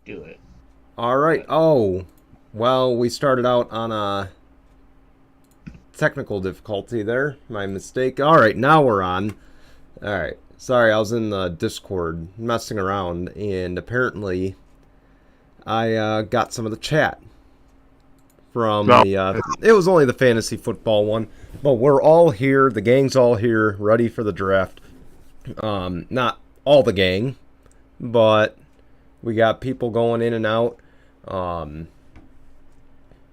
do it. All right. Oh, well, we started out on a technical difficulty there. My mistake. All right, now we're on. All right. Sorry, I was in the Discord messing around, and apparently I got some of the chat from No. it was only the fantasy football one, but we're all here. The gang's all here, ready for the draft. Not all the gang, but we got people going in and out.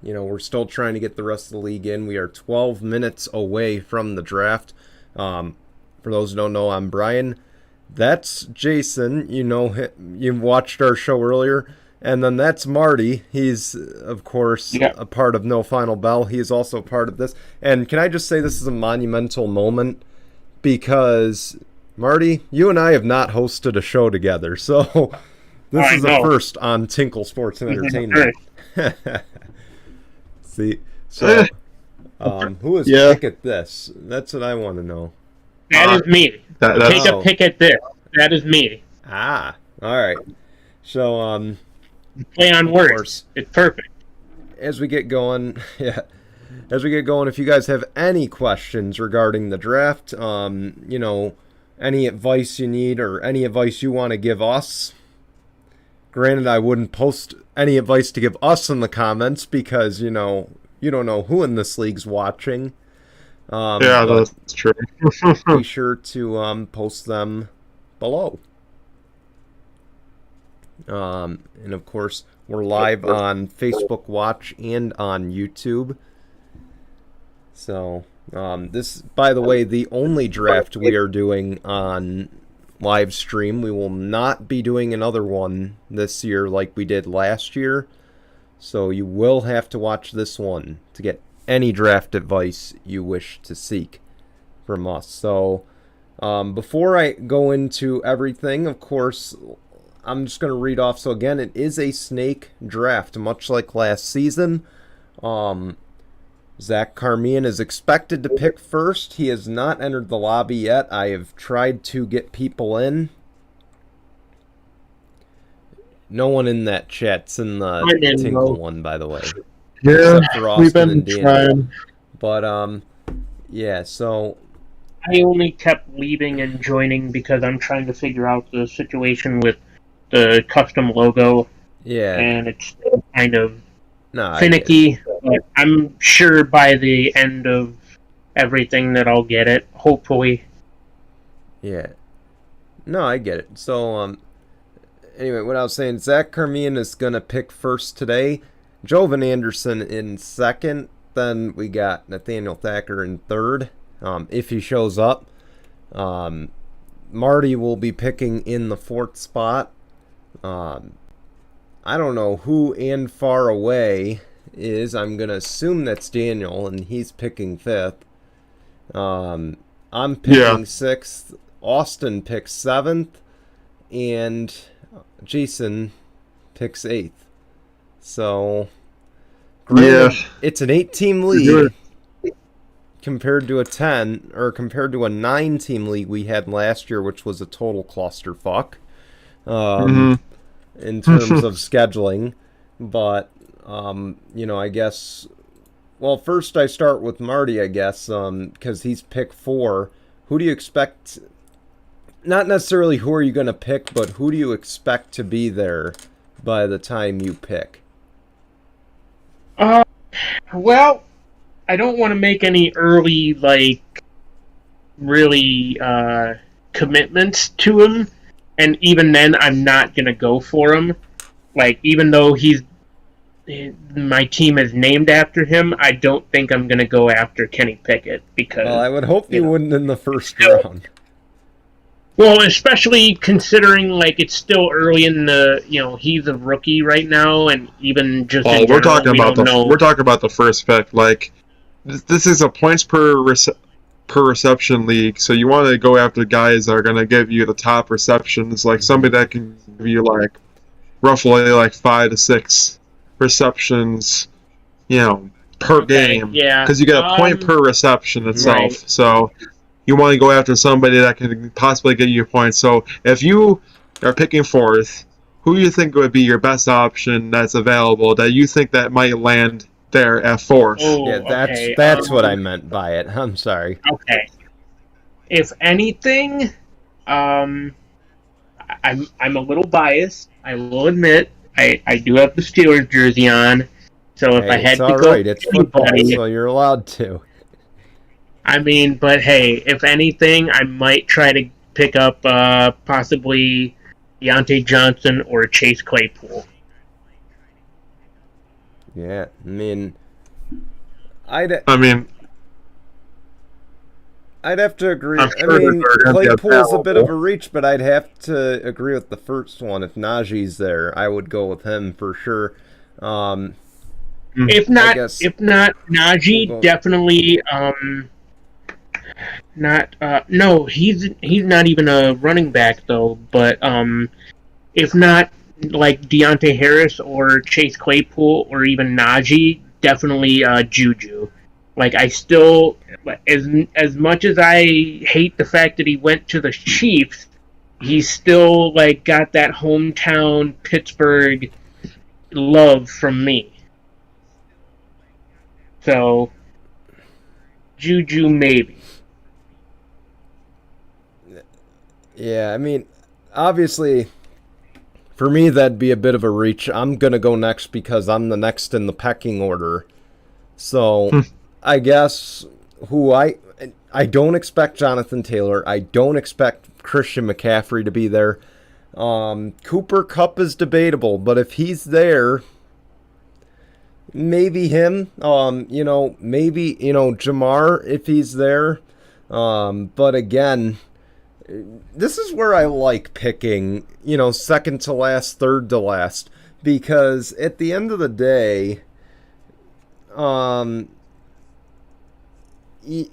We're still trying to get the rest of the league in. We are 12 minutes away from the draft. For those who don't know, I'm Brian. That's Jason. You watched our show earlier. And then that's Marty. He's, of course, a part of No Final Bell. He is also part of this. And can I just say this is a monumental moment? Because, Marty, you and I have not hosted a show together. So this is a first on Tinkle Sports and Entertainment. See? So, who is pick at this? That's what I want to know. That is me. Take a pick at this. That is me. Ah, all right. So, play on words. It's perfect. As we get going, if you guys have any questions regarding the draft, any advice you need or any advice you want to give us, granted, I wouldn't post any advice to give us in the comments because, you don't know who in this league's watching. That's true. Be sure to post them below. And of course, we're live on Facebook Watch and on YouTube. So, this, by the way, the only draft we are doing on live stream. We will not be doing another one this year like we did last year. So you will have to watch this one to get any draft advice you wish to seek from us. So, before I go into everything, of course, I'm just going to read off. So again, it is a snake draft, much like last season. Zach Carmian is expected to pick first. He has not entered the lobby yet. I have tried to get people in. No one in that chat's in the Tinkle one, by the way. Yeah, we've been trying. But, yeah, so... I only kept leaving and joining because I'm trying to figure out the situation with the custom logo. Yeah. And it's still kind of finicky. But I'm sure by the end of everything that I'll get it, hopefully. Yeah. No, I get it. So, anyway, what I was saying, Zach Carmian is going to pick first today. Jovan Anderson in second. Then we got Nathaniel Thacker in third, if he shows up. Marty will be picking in the fourth spot. I don't know who and far away is. I'm going to assume that's Daniel, and he's picking fifth. I'm picking sixth. Austin picks seventh. And Jason picks eighth. So, it's an 8-team league compared to a 10, or compared to a 9-team league we had last year, which was a total clusterfuck. In terms of scheduling. But, I guess... Well, first I start with Marty, I guess, because he's pick 4. Who do you expect... Not necessarily who are you going to pick, but who do you expect to be there by the time you pick? Well, I don't want to make any early, really commitments to him. And even then, I'm not going to go for him. Even though my team is named after him, I don't think I'm going to go after Kenny Pickett. Because, well, I would hope you wouldn't in the first round. Well, especially considering, it's still early in the, he's a rookie right now, and even just in we're general, we're talking about the first pick. This is a points per reception league, so you want to go after guys that are going to give you the top receptions, somebody that can give you roughly 5 to 6 receptions, per game. Yeah. Because you get a point per reception itself. Right. So you want to go after somebody that can possibly get you points. So if you are picking fourth who you think would be your best option that's available that you think that might land there at fourth? Oh, Yeah, okay. that's what I meant by it. I'm sorry. Okay. If anything, I'm a little biased. I will admit I do have the Steelers jersey on, so if I had to go, It's football, so you're allowed to. I mean, but hey, if anything, I might try to pick up possibly Deontay Johnson or Chase Claypool. Yeah, I mean, I'd have to agree. I'm sure I mean, they're gonna be Claypool's a bit of a available. reach, but I'd have to agree with the first one. If Najee's there, I would go with him for sure. If not Najee, We'll go- definitely not no, he's not even a running back though, but if not like Deontay Harris or Chase Claypool or even Najee, definitely Juju. Like I still, as much as I hate the fact that he went to the Chiefs, he's still like got that hometown Pittsburgh love from me. So Juju maybe. Yeah, I mean, obviously, for me, that'd be a bit of a reach. I'm going to go next because I'm the next in the pecking order. So, I guess I don't expect Jonathan Taylor. I don't expect Christian McCaffrey to be there. Cooper Kupp is debatable, but if he's there, maybe him. Maybe, Jamar if he's there. But again, this is where I like picking, second to last, third to last, because at the end of the day, you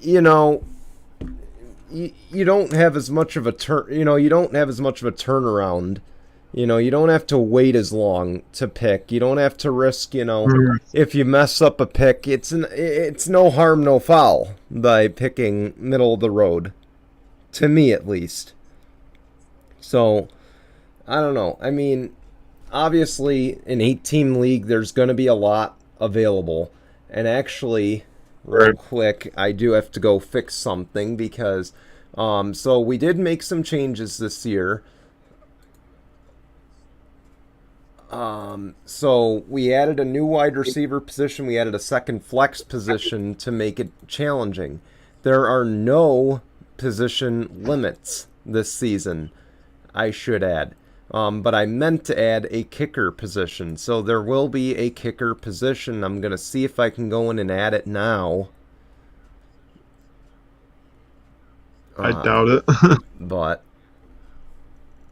don't have as much of a turnaround. You don't have to wait as long to pick. You don't have to risk, if you mess up a pick, it's no harm, no foul by picking middle of the road. To me, at least. So, I don't know. I mean, obviously, in 8-team league, there's going to be a lot available. And actually, real quick, I do have to go fix something because, so we did make some changes this year. So we added a new wide receiver position. We added a second flex position to make it challenging. There are no position limits this season, I should add. But I meant to add a kicker position. So there will be a kicker position. I'm going to see if I can go in and add it now. I doubt it. But,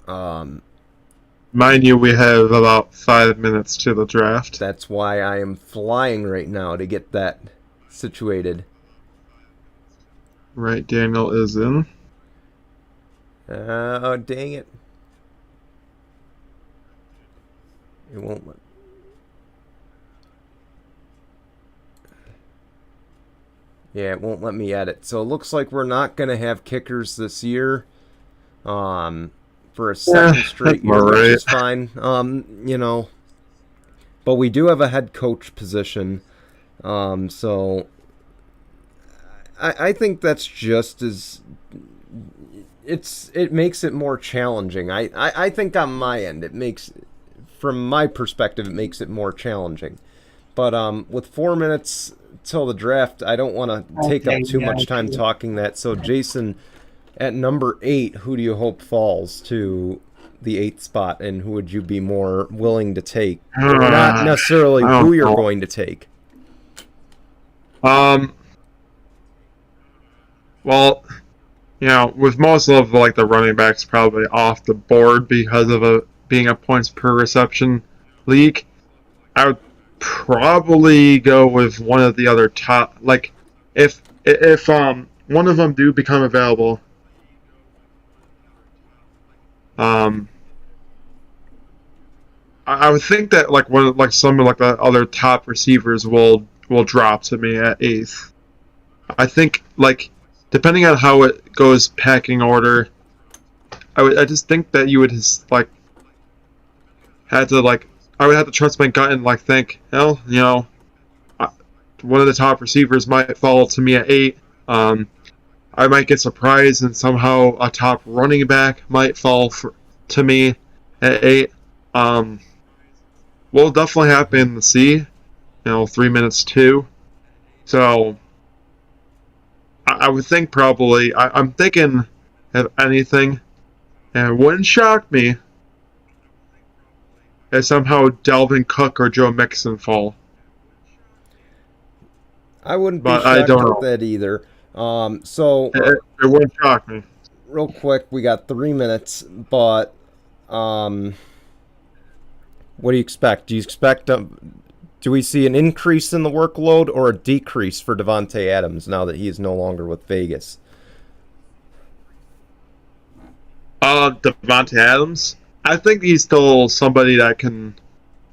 mind you, we have about 5 minutes to the draft. That's why I am flying right now to get that situated. Right, Daniel is in. Oh, dang it. It won't let... Yeah, it won't let me edit. So it looks like we're not going to have kickers this year. For a second straight year, which is fine. But we do have a head coach position. So I think that's just as it makes it more challenging. I think on my end from my perspective it makes it more challenging. But with 4 minutes till the draft, I don't want to take up too much time talking that. So Jason, at number 8, who do you hope falls to the 8th spot, and who would you be more willing to take? Not necessarily who you're going to take. Well, with most of the running backs probably off the board because of being a points per reception league, I would probably go with one of the other top. If one of them do become available, I would think that some of the other top receivers will drop to me at 8th. I think depending on how it goes packing order, I just think that you would I would have to trust my gut and think, well, one of the top receivers might fall to me at 8. I might get surprised and somehow a top running back might fall to me at 8. We'll definitely happen to see. 3 minutes too. So I would think probably I'm thinking if anything, and it wouldn't shock me if somehow Dalvin Cook or Joe Mixon fall. I wouldn't be shocked at that either. So it wouldn't shock me. Real quick, we got 3 minutes, but what do you expect? Do you expect do we see an increase in the workload or a decrease for Davante Adams now that he is no longer with Vegas? Davante Adams, I think he's still somebody that can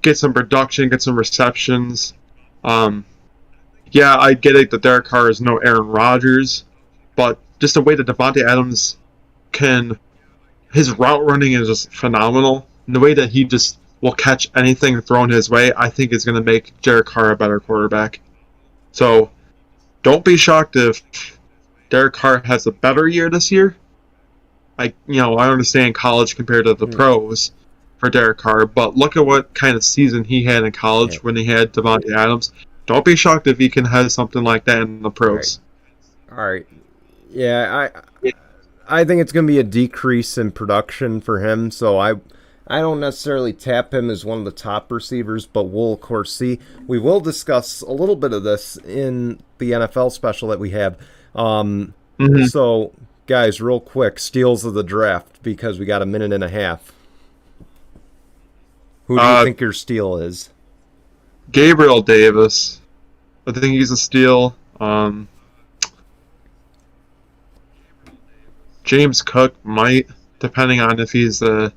get some production, get some receptions. Yeah, I get it that Derek Carr is no Aaron Rodgers, but just the way that Davante Adams his route running is just phenomenal. And the way that he just will catch anything thrown his way, I think is going to make Derek Carr a better quarterback. So, don't be shocked if Derek Carr has a better year this year. I understand college compared to the pros for Derek Carr, but look at what kind of season he had in college when he had Davante Adams. Don't be shocked if he can have something like that in the pros. All right. Yeah, I think it's going to be a decrease in production for him, so I don't necessarily tap him as one of the top receivers, but we'll, of course, see. We will discuss a little bit of this in the NFL special that we have. So, guys, real quick, steals of the draft, because we got a minute and a half. Who do you think your steal is? Gabriel Davis. I think he's a steal. James Cook might, depending on if he's one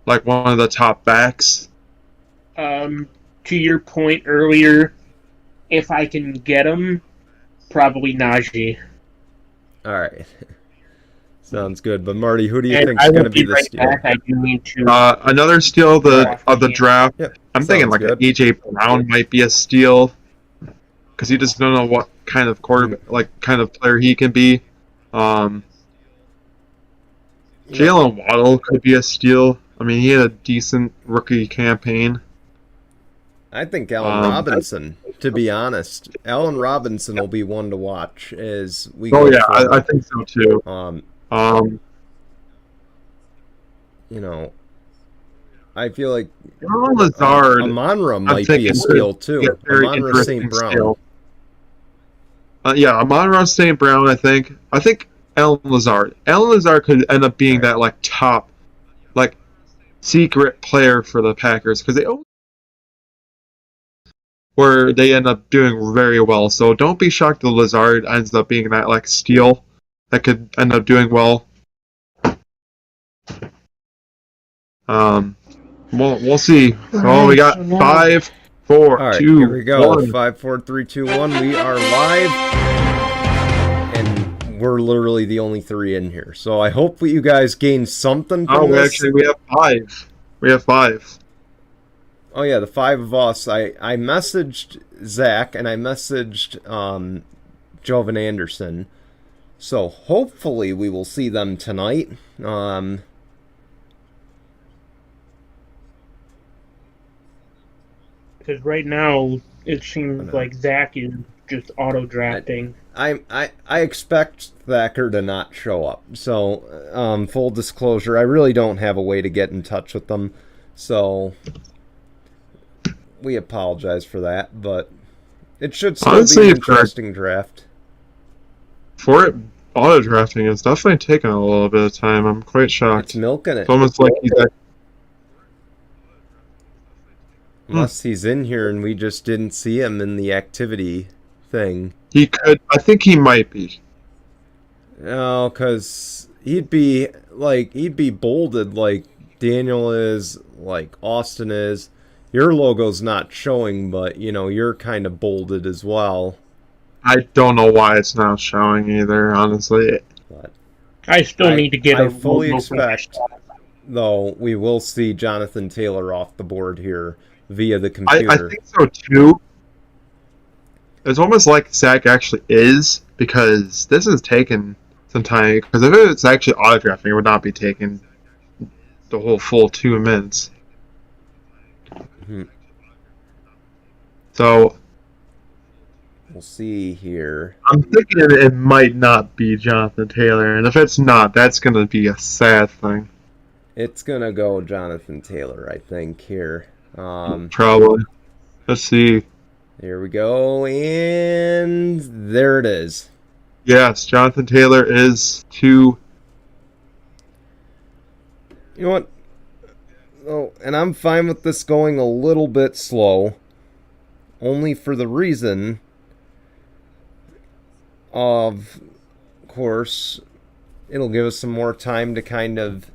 of the top backs. To your point earlier, if I can get him, probably Najee. All right. Sounds good. But Marty, who do you think is going to be the steal? I do need to. Another steal of the draft. Yep. I'm thinking good. AJ Brown might be a steal because you just don't know what kind of kind of player he can be. Jalen Waddle could be a steal. I mean, he had a decent rookie campaign. I think Allen Robinson, to be honest. Allen Robinson will be one to watch as we go forward. I think so too. I feel like Lazard, Amon-Ra might be a steal too. Amon-Ra St. Brown. Amon-Ra St. Brown, I think Allen Lazard. Allen Lazard could end up being that top secret player for the Packers because they end up doing very well. So don't be shocked if Lazard ends up being that steal that could end up doing well. We'll see. So we got 5, 4, All right, 2, here we go. 1. 5, 4, 3, 2, 1. We are live, and we're literally the only 3 in here. So I hope that you guys gain something from this. We have 5. We have 5. Oh yeah, the 5 of us. I messaged Zach and I messaged Jovan Anderson. So hopefully we will see them tonight. Because right now it seems like Zach is just auto drafting. I expect Thacker to not show up. So full disclosure, I really don't have a way to get in touch with them. So we apologize for that, but it should still be an interesting draft. For it, auto drafting is definitely taking a little bit of time. I'm quite shocked. It's milking it. It's almost like he's unless he's in here and we just didn't see him in the activity thing. He could. I think he might be. No, because he'd be bolded like Daniel is, like Austin is. Your logo's not showing, but you're kind of bolded as well. I don't know why it's not showing either, honestly. But I still need to get I fully expect though, we will see Jonathan Taylor off the board here via the I computer. think so too. It's almost like Zach actually is, because this is taking some time. Because if it's actually auto-drafting, it would not be taking the whole full 2 minutes. Hmm. So We'll see here. I'm thinking it might not be Jonathan Taylor, and if it's not, that's going to be a sad thing. It's going to go Jonathan Taylor, I think, here. Probably. Let's see. Here we go, and there it is. Yes, Jonathan Taylor is to... You know what? Oh, and I'm fine with this going a little bit slow, only for the reason of course, it'll give us some more time to kind of,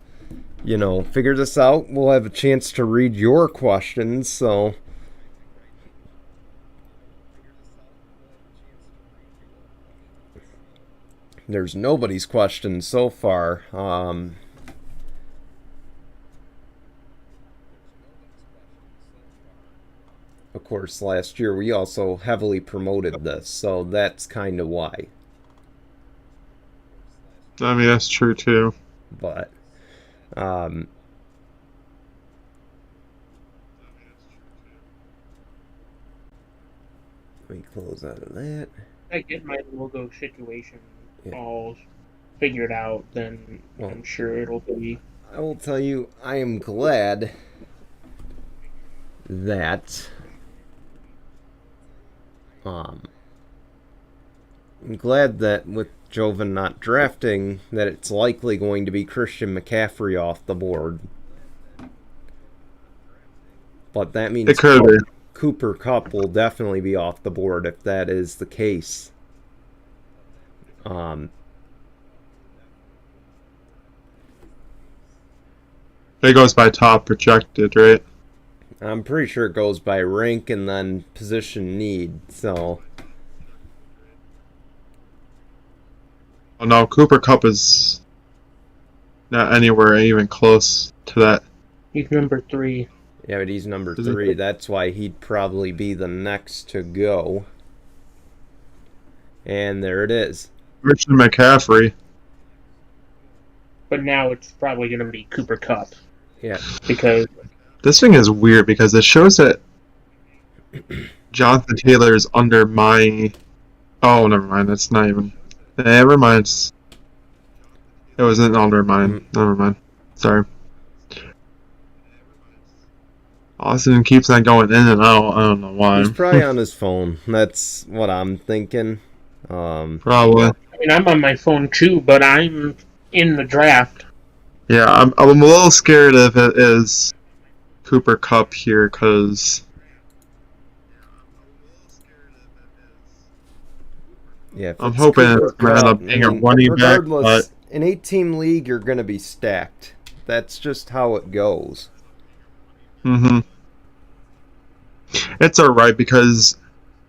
figure this out. We'll have a chance to read your questions, so there's nobody's questions so far. Of course, last year we also heavily promoted this, so that's kind of why. I mean, that's true too. But, let me close out of that. I get my logo situation all figured out, then I'm sure it'll be. I will tell you, I am glad that with Joven not drafting, that it's likely going to be Christian McCaffrey off the board. But that means it could be. Cooper Kupp will definitely be off the board if that is the case. It goes by top projected, right? I'm pretty sure it goes by rank and then position need, so... Oh no, Cooper Kupp is not anywhere even close to that. He's number 3. Yeah, but he's number 3. That's why he'd probably be the next to go. And there it is. Christian McCaffrey. But now it's probably going to be Cooper Kupp. Yeah. Because this thing is weird because it shows that Jonathan Taylor is under my... Oh, never mind. That's not even... Never mind. It wasn't under mine. Never mind. Sorry. Austin keeps on going in and out. I don't know why. He's probably on his phone. That's what I'm thinking. Probably. I mean, I'm on my phone too, but I'm in the draft. Yeah, I'm a little scared if it is Cooper Kupp here, because... Yeah, I'm hoping it's going to end up being a running back, but... In 8-team league, you're going to be stacked. That's just how it goes. Mm-hmm. It's alright, because...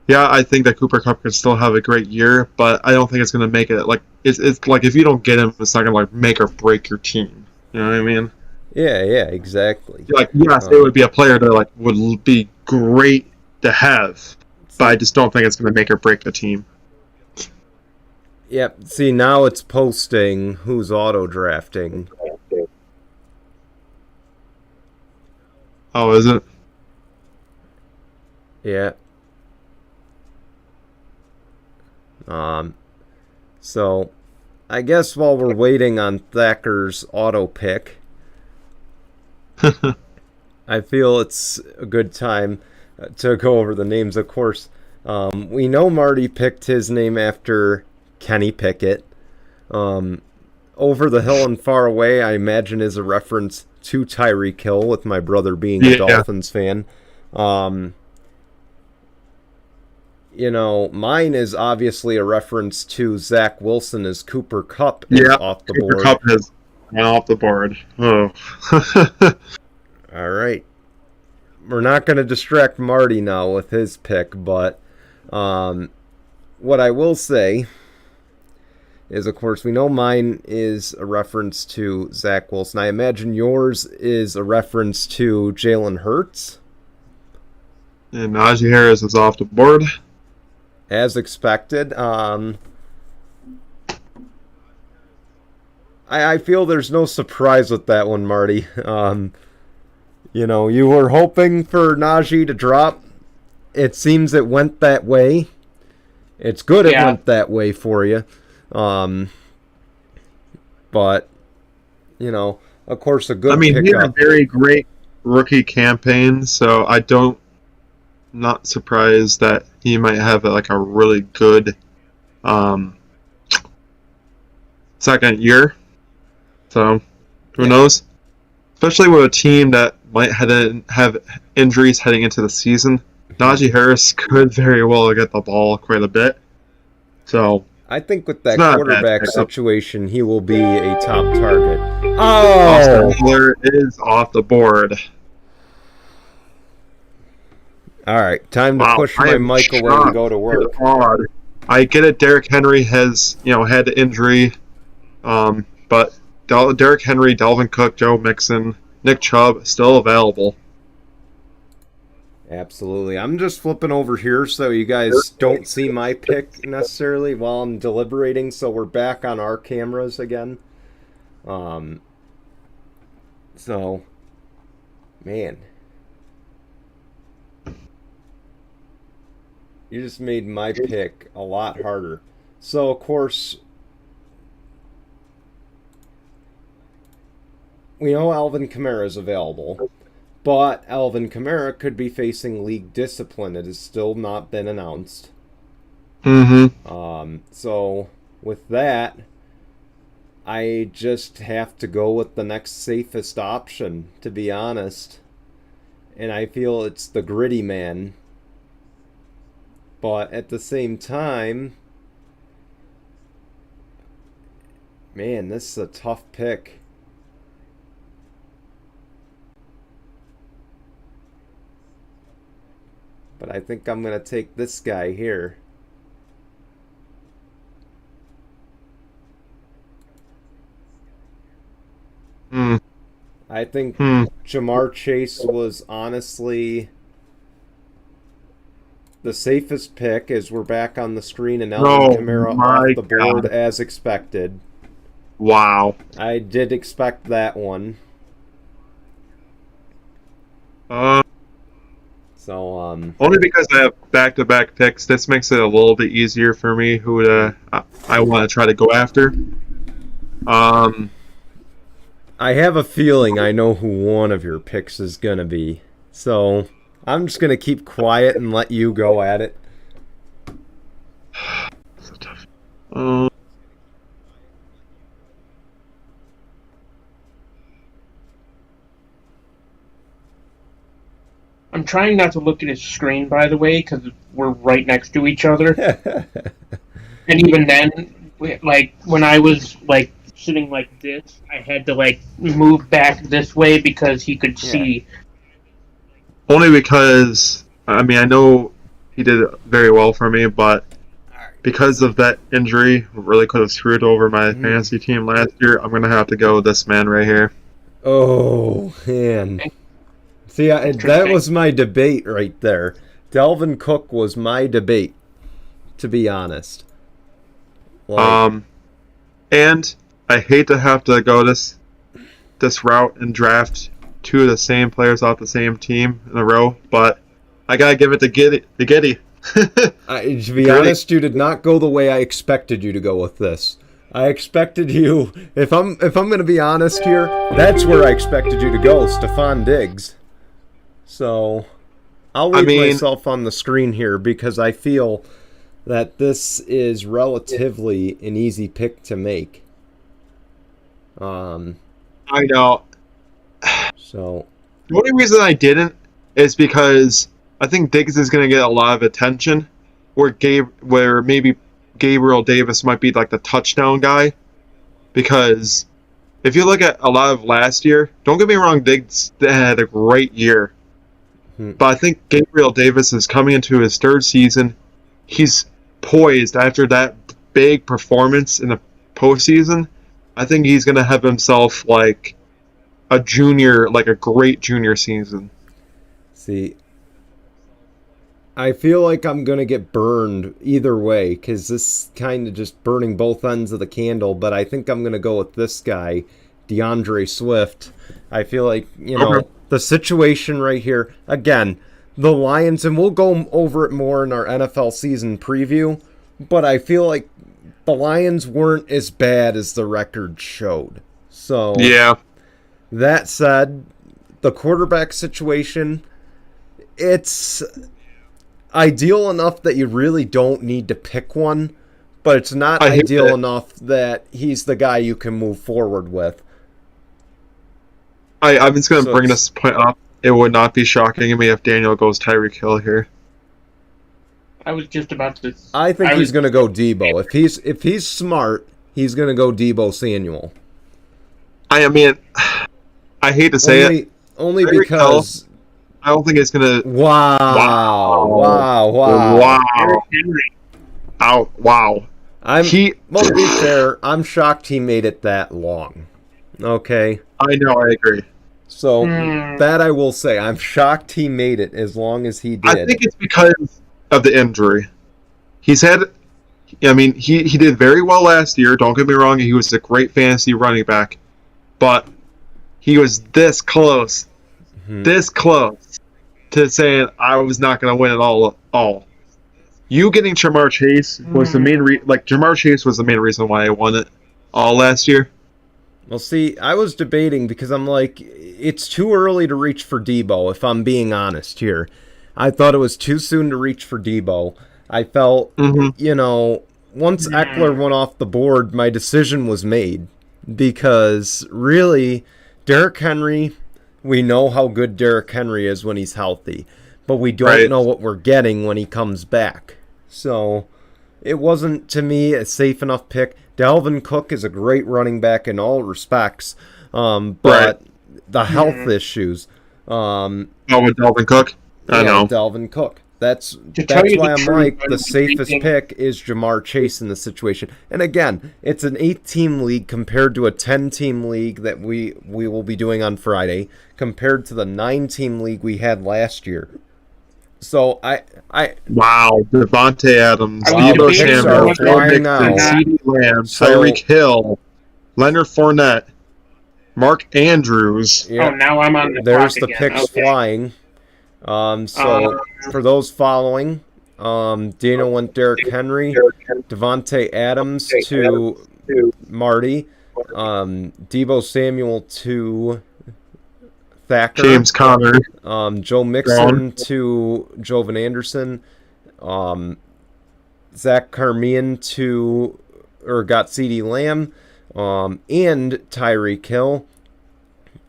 Yeah, I think that Cooper Kupp could still have a great year, but I don't think it's going to make it... It's like, if you don't get him, it's not going to, make or break your team. You know what I mean? Yeah, exactly. Yes, it would be a player that, would be great to have, but I just don't think it's going to make or break the team. Yep. See, now it's posting who's auto-drafting. Oh, is it? Yeah. So, I guess while we're waiting on Thacker's auto pick, I feel it's a good time to go over the names. Of course, we know Marty picked his name after Kenny Pickett. Over the Hill and Far Away, I imagine, is a reference to Tyreek Hill, with my brother being a Dolphins fan. Mine is obviously a reference to Zach Wilson as Cooper Kupp is off the board. Cooper Kupp is off the board. Oh. All right. We're not going to distract Marty now with his pick, but what I will say is, of course, we know mine is a reference to Zach Wilson. I imagine yours is a reference to Jalen Hurts. And Najee Harris is off the board. As expected. I feel there's no surprise with that one, Marty. You were hoping for Najee to drop. It seems it went that way. It's good it went that way for you. But, of course, a good pickup. He had a very great rookie campaign, so not surprised that he might have a really good second year. So, who knows? Especially with a team that might have injuries heading into the season. Najee Harris could very well get the ball quite a bit. So I think with that quarterback situation, he will be a top target. Austin Eckler is off the board. All right, time to push my mic away and go to work. I get it. Derrick Henry has had the injury, but Derrick Henry, Dalvin Cook, Joe Mixon, Nick Chubb still available. Absolutely. I'm just flipping over here so you guys don't see my pick necessarily while I'm deliberating, so we're back on our cameras again. So, man. You just made my pick a lot harder. So, of course, we know Alvin Kamara is available. But Alvin Kamara could be facing league discipline. It has still not been announced. So, with that, I just have to go with the next safest option, to be honest. And I feel it's the gritty man. But at the same time, man, this is a tough pick. But I think I'm going to take this guy here. I think Jamar Chase was honestly the safest pick as we're back on the screen and Alvin Kamara off the board as expected. Wow. I did expect that one. So, only because I have back-to-back picks, this makes it a little bit easier for me who I want to try to go after. I have a feeling I know who one of your picks is going to be. So, I'm just going to keep quiet and let you go at it. So tough. I'm trying not to look at his screen, by the way, because we're right next to each other. And even then, when I was sitting like this, I had to move back this way because he could see. Only because I know he did very well for me, but because of that injury, really could have screwed over my fantasy team last year. I'm gonna have to go with this man right here. Oh man. See, that was my debate right there. Dalvin Cook was my debate, to be honest. And I hate to have to go this route and draft two of the same players off the same team in a row, but I gotta give it to Giddy. To be honest, you did not go the way I expected you to go with this. I expected you, if I'm going to be honest here, that's where I expected you to go, Stephon Diggs. So, I'll leave myself on the screen here because I feel that this is relatively an easy pick to make. I know. So, the only reason I didn't is because I think Diggs is going to get a lot of attention, where maybe Gabriel Davis might be the touchdown guy. Because if you look at a lot of last year, don't get me wrong, Diggs had a great year. But I think Gabriel Davis is coming into his third season. He's poised after that big performance in the postseason, I think he's going to have himself like a great junior season. See, I feel like I'm going to get burned either way because this kind of just burning both ends of the candle, but I think I'm going to go with this guy, DeAndre Swift. I feel like, the situation right here, again, the Lions, and we'll go over it more in our NFL season preview, but I feel like the Lions weren't as bad as the record showed. So, yeah. That said, the quarterback situation, it's ideal enough that you really don't need to pick one, but it's not ideal enough that he's the guy you can move forward with. I'm just going to bring this point up. It would not be shocking to me if Daniel goes Tyreek Hill here. I was just about to. I think he's going to go Debo. If he's smart, he's going to go Debo Samuel. I mean, I hate to say it. Only because Hill, I don't think it's going to... Wow. Wow. To be fair, I'm shocked he made it that long. Okay? I know, I agree. So, that I will say. I'm shocked he made it as long as he did. I think it's because of the injury. He did very well last year. Don't get me wrong. He was a great fantasy running back. But he was this close to saying I was not going to win it all. You getting Jamar Chase was the main Jamar Chase was the main reason why I won it all last year. Well, see, I was debating because I'm like, it's too early to reach for Debo, if I'm being honest here. I thought it was too soon to reach for Debo. I felt, once Eckler went off the board, my decision was made. Because, really, Derrick Henry, we know how good Derrick Henry is when he's healthy. But we don't know what we're getting when he comes back. So, it wasn't, to me, a safe enough pick. Dalvin Cook is a great running back in all respects, but the health issues. With Dalvin Cook? I know. Dalvin Cook. That's why I'm like, the safest pick is Jamar Chase in this situation. And again, it's an 8-team league compared to a 10-team league that we will be doing on Friday, compared to the 9-team league we had last year. So wow, Devontae Adams, Debo Samuel, CeeDee Lamb, Tyreek Hill, Leonard Fournette, Mark Andrews. Yeah. Oh, now I'm on the There's clock the again. picks flying. So for those following, Daniel went Derrick Henry, Devontae Adams to Marty, Debo Samuel to Thacker, James Conner, Joe Mixon to Jovan Anderson, Zach Carmian got CeeDee Lamb, and Tyreek Hill.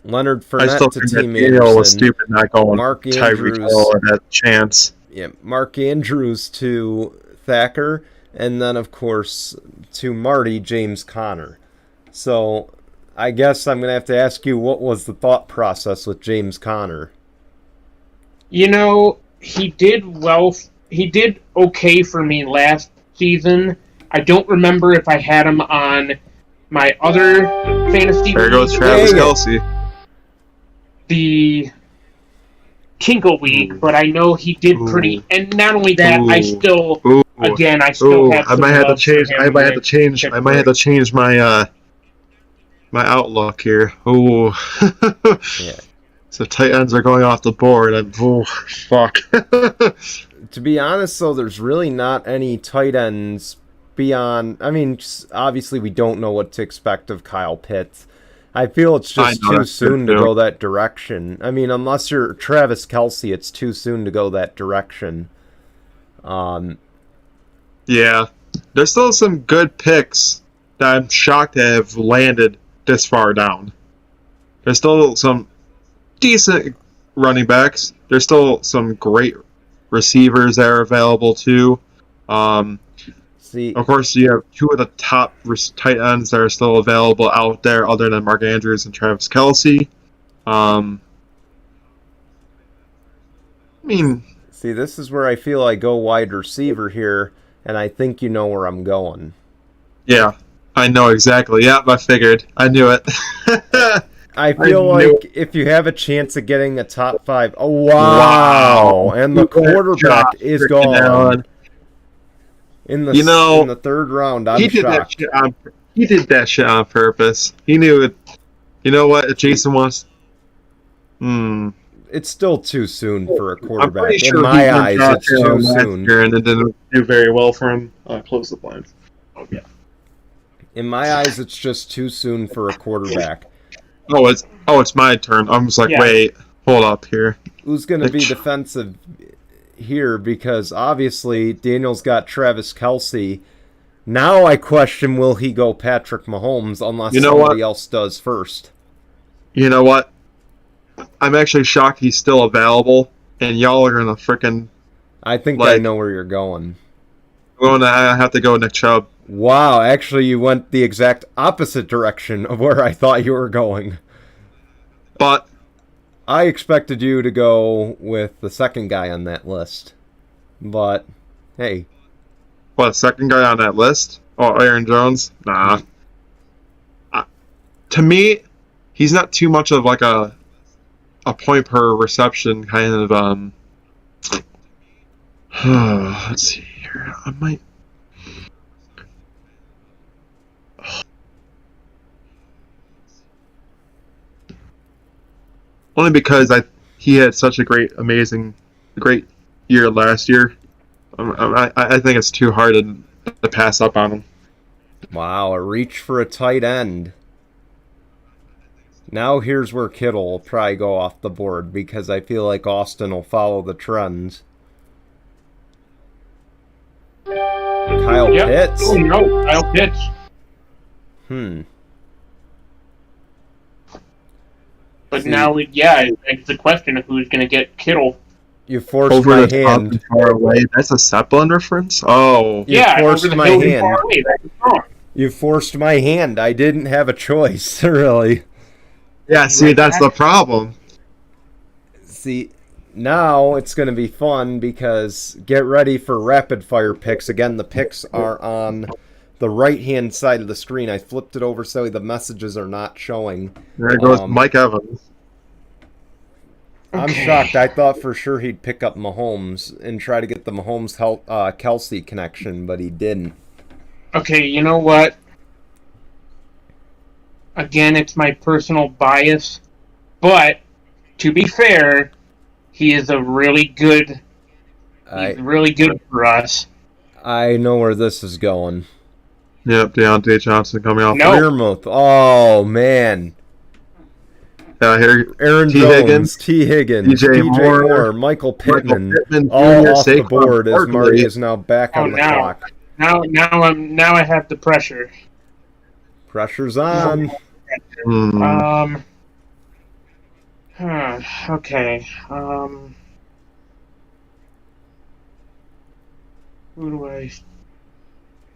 Leonard Fournette to Team Anderson. Was stupid not going Mark Tyreek Hill at that chance. Yeah, Mark Andrews to Thacker, and then of course to Marty, James Conner. So I guess I'm going to have to ask you, what was the thought process with James Conner? He did well. He did okay for me last season. I don't remember if I had him on my other fantasy. There goes Travis Kelce. The Tinkle League, but I know he did pretty. And not only that, I still have. I might have to change my my outlook here. Ooh. Yeah. So tight ends are going off the board. Fuck. To be honest, though, there's really not any tight ends beyond. I mean, obviously, we don't know what to expect of Kyle Pitts. I feel it's just too soon to go that direction. I mean, unless you're Travis Kelce, it's too soon to go that direction. Yeah. There's still some good picks that I'm shocked to have landed this far down. There's still some decent running backs. There's still some great receivers that are available too. Of course, you have two of the top tight ends that are still available out there, other than Mark Andrews and Travis Kelce. See, this is where I feel I go wide receiver here, and I think you know where I'm going. Yeah, I know exactly. Yep, I figured. I knew it. I feel like if you have a chance of getting a top 5, oh wow! And the quarterback is gone in the in the third round. I'm shocked. He did that shit on purpose. He knew it. You know what? If Jason wants, it's still too soon for a quarterback. Sure in my eyes, it's too soon. And it didn't do very well for him. Close the blinds. Oh yeah. In my eyes, it's just too soon for a quarterback. It's my turn. I'm just like, wait, hold up here. Who's going to be defensive here? Because obviously Daniel's got Travis Kelce. Now I question, will he go Patrick Mahomes unless somebody else does first? You know what? I'm actually shocked he's still available, and y'all are gonna freaking. I think I know where you're going. I have to go Nick Chubb. Wow, actually you went the exact opposite direction of where I thought you were going. But I expected you to go with the second guy on that list. But, hey. What, second guy on that list? Oh, Aaron Jones? Nah. To me, he's not too much of like a point per reception kind of let's see here. I might only because he had such a great year last year. I think it's too hard to pass up on him. Wow, a reach for a tight end. Now here's where Kittle will probably go off the board because I feel like Austin will follow the trends. Kyle Pitts? Oh no, Kyle Pitts. But now, it's the question of who's going to get Kittle. You forced my hand. Far away. That's a Zeppelin reference? Oh. You forced my hand. You forced my hand. I didn't have a choice, really. Yeah, see, that's the problem. See, now it's going to be fun because get ready for rapid fire picks. Again, the picks are on the right-hand side of the screen. I flipped it over so the messages are not showing. There goes Mike Evans. I'm shocked. I thought for sure he'd pick up Mahomes and try to get the Mahomes-Kelsey connection, but he didn't. Okay, you know what? Again, it's my personal bias, but to be fair, he is really good. He's really good for us. I know where this is going. Yep, Deontay Johnson coming off. Bournemouth. Oh, man. Here, Aaron Jones, T. Higgins, DJ Moore, Michael Pittman, all off the board as Marty is now back on the clock. Now I have the pressure. Pressure's on. Okay. Who do I?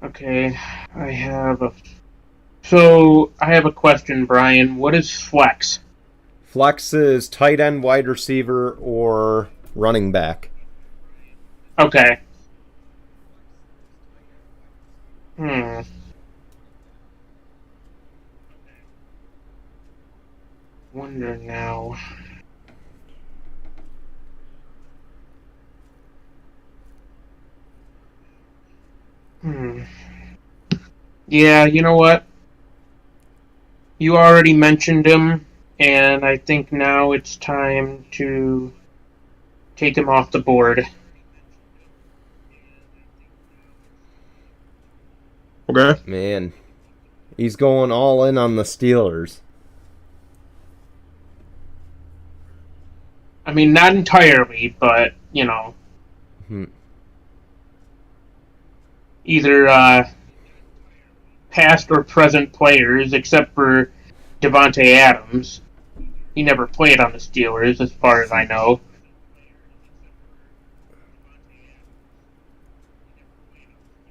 Okay, I have a question, Brian. What is flex? Flex is tight end, wide receiver, or running back. Okay. Wonder now. Yeah, you know what? You already mentioned him, and I think now it's time to take him off the board. Okay. Man, he's going all in on the Steelers. I mean, not entirely, but, you know. Either past or present players, except for Devontae Adams. He never played on the Steelers, as far as I know.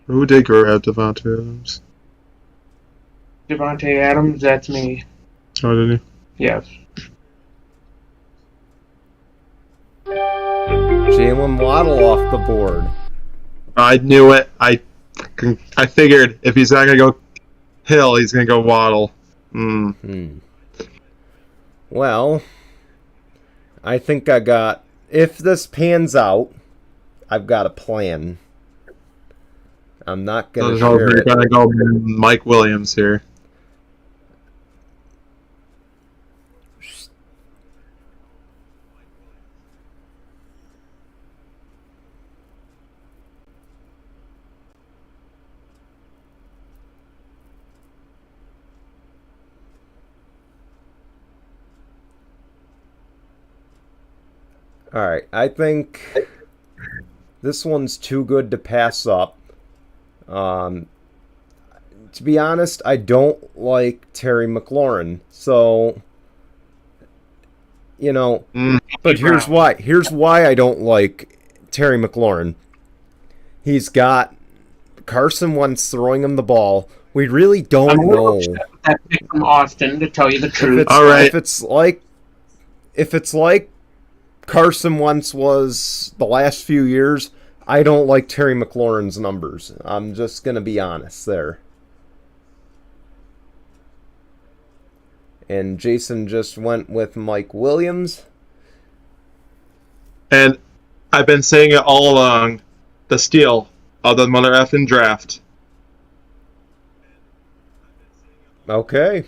Who did grab Devontae Adams? Devontae Adams, that's me. Oh, did he? Yes. Jalen Waddle off the board. I knew it. I figured if he's not gonna go Hill, he's going to go Waddle. Well, I think if this pans out, I've got a plan. I'm not going to share it. You're going to go Mike Williams here. Alright, I think this one's too good to pass up. To be honest, I don't like Terry McLaurin. So, but here's why. Here's why I don't like Terry McLaurin. He's got Carson Wentz throwing him the ball. We really don't know. That pick from Austin, to tell you the truth. All right. If it's like Carson Wentz was the last few years, I don't like Terry McLaurin's numbers. I'm just going to be honest there. And Jason just went with Mike Williams. And I've been saying it all along, the steal of the mother effing draft. Okay.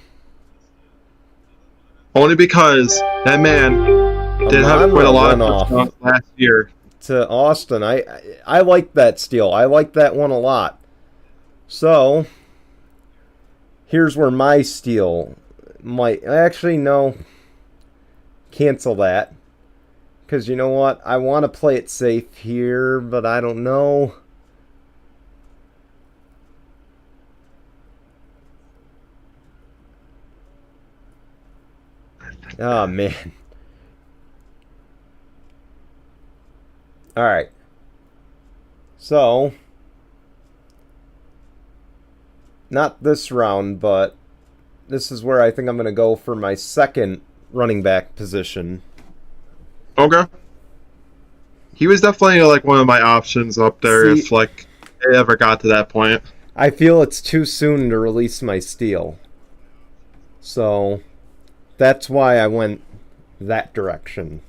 Only because that man did have quite a lot of touchdowns last year. To Austin, I like that steal. I like that one a lot. So, here's where my steal might... Actually, no. Cancel that. Because you know what? I want to play it safe here, but I don't know. Oh, man. Alright. So, not this round, but this is where I think I'm going to go for my second running back position. Okay. He was definitely like one of my options up there if like it ever got to that point. I feel it's too soon to release my steal. So, that's why I went that direction.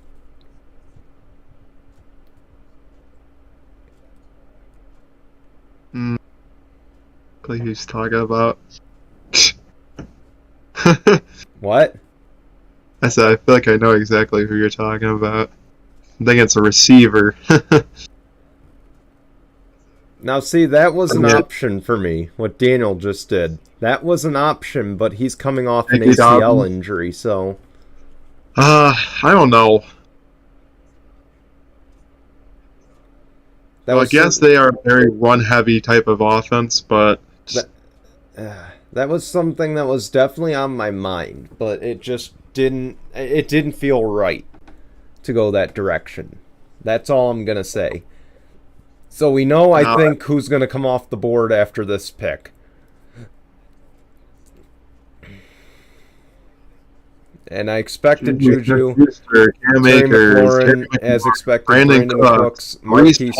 Like he's talking about. What? I said I feel like I know exactly who you're talking about. I think it's a receiver. Now see, that was an option for me, what Daniel just did. That was an option, but he's coming off an ACL injury, so... I don't know. I guess they are a very run-heavy type of offense, but... That was something that was definitely on my mind, but it just didn't feel right to go that direction. That's all I'm going to say. So we know, I think, who's going to come off the board after this pick. And I expected Juju, Terry McLaurin, as expected, Brandon Cooks, Marquise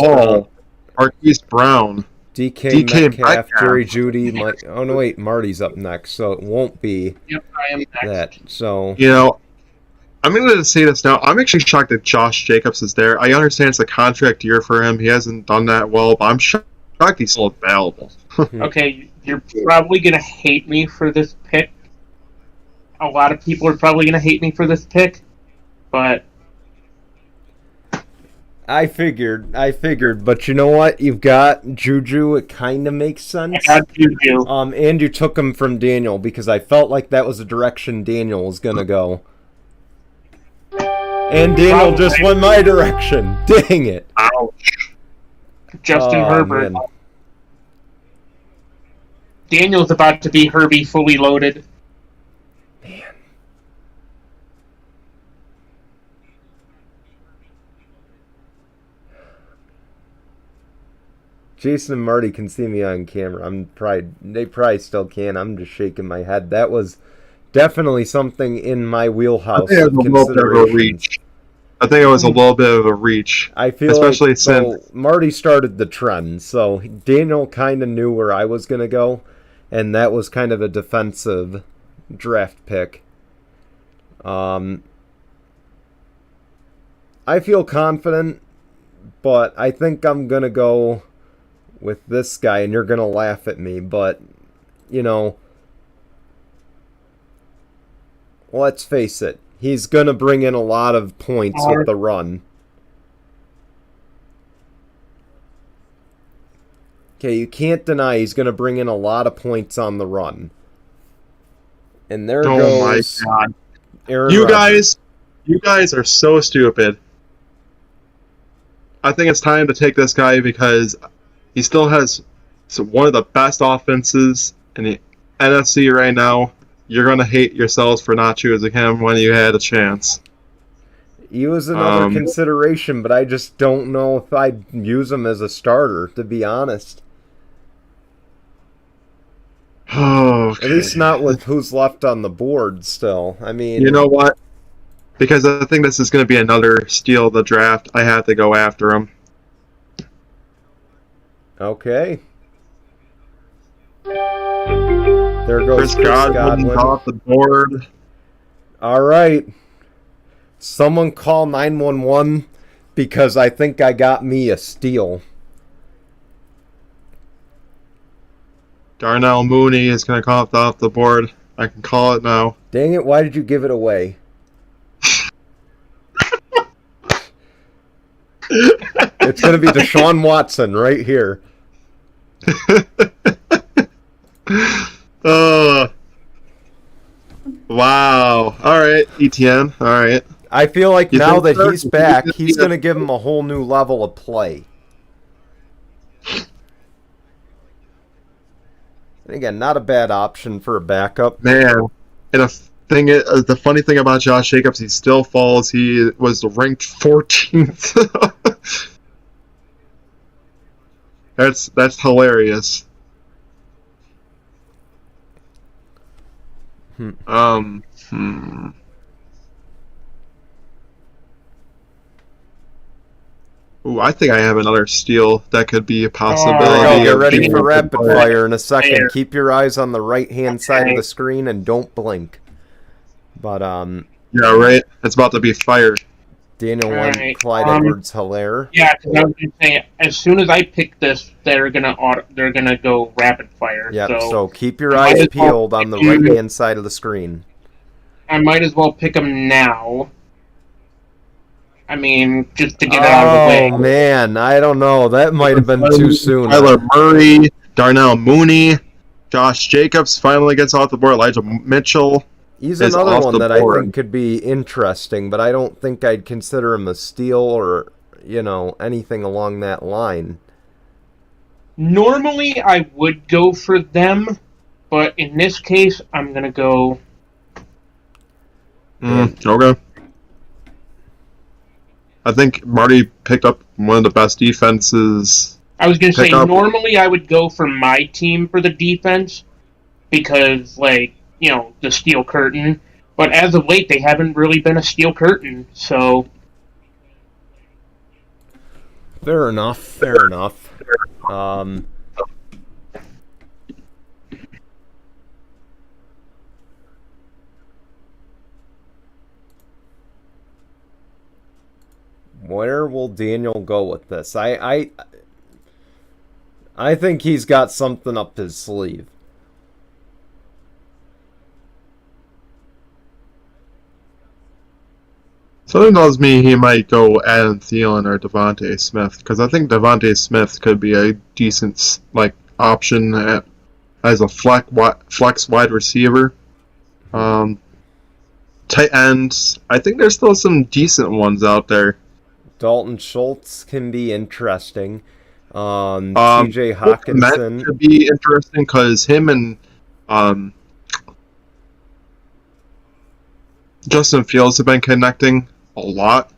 Brown, DK Metcalf, Jerry Jeudy. Oh no, wait, Marty's up next, so it won't be I am next. that. So I'm going to say this now. I'm actually shocked that Josh Jacobs is there. I understand it's a contract year for him. He hasn't done that well, but I'm shocked he's still available. Okay, you're probably going to hate me for this pick. A lot of people are probably going to hate me for this pick, but... I figured, but you know what? You've got Juju. It kind of makes sense. I got Juju. And you took him from Daniel because I felt like that was the direction Daniel was going to go. And Daniel just went my direction. Dang it. Ouch. Justin Herbert. Man. Daniel's about to be Herbie fully loaded. Man. Jason and Marty can see me on camera. They probably still can. I'm just shaking my head. That was definitely something in my wheelhouse. I think it was a little bit of a reach. I think it was a little bit of a reach. I feel especially since Marty started the trend, so Daniel kind of knew where I was going to go. and that was kind of a defensive draft pick. I feel confident, but I think I'm going to go with this guy, and you're going to laugh at me, but, you know, let's face it, he's going to bring in a lot of points with the run. Okay, you can't deny he's going to bring in a lot of points on the run. And there goes my God. Aaron You Rodgers. guys are so stupid. I think it's time to take this guy because he still has one of the best offenses in the NFC right now. You're going to hate yourselves for not choosing him when you had a chance. He was another consideration, but I just don't know if I'd use him as a starter, to be honest. Okay. At least not with who's left on the board still. I mean... You know what? Because I think this is going to be another steal of the draft, I have to go after him. Okay. There goes Chris Godwin off the board. All right. Someone call 911 because I think I got me a steal. Darnell Mooney is going to come off the board. I can call it now. Dang it, why did you give it away? It's going to be Deshaun Watson right here. Wow. All right, ETN. All right. I feel like You now think that so? he's back, he's going to give him a whole new level of play. And again, not a bad option for a backup. Man, and the funny thing about Josh Jacobs, he still falls. He was ranked 14th. That's hilarious. Ooh, I think I have another steal that could be a possibility. There we go. Get ready for rapid fire in a second. Keep your eyes on the right-hand side of the screen and don't blink. But, yeah, right. It's about to be fired. Daniel won Clyde Edwards-Helaire. Yeah, because I was going to say, as soon as I pick this, they're gonna go rapid fire. Yep, so keep your eyes peeled on the right-hand side of the screen. I might as well pick them now. I mean, just to get it out of the way. Oh, man, I don't know. That might have been too soon. Tyler Murray, Darnell Mooney, Josh Jacobs finally gets off the board. Elijah Mitchell. He's another one that I think could be interesting, but I don't think I'd consider him a steal or, anything along that line. Normally, I would go for them, but in this case, I'm going to go... Okay. I think Marty picked up one of the best defenses. I was going to say, normally I would go for my team for the defense because, the steel curtain. But as of late, they haven't really been a steel curtain, so... Fair enough. Where will Daniel go with this? I think he's got something up his sleeve. Something tells me he might go Adam Thielen or Devontae Smith, because I think Devontae Smith could be a decent option as a flex wide receiver. Tight ends, I think there's still some decent ones out there. Dalton Schultz can be interesting. T.J. Hawkinson could be interesting because him and Justin Fields have been connecting a lot.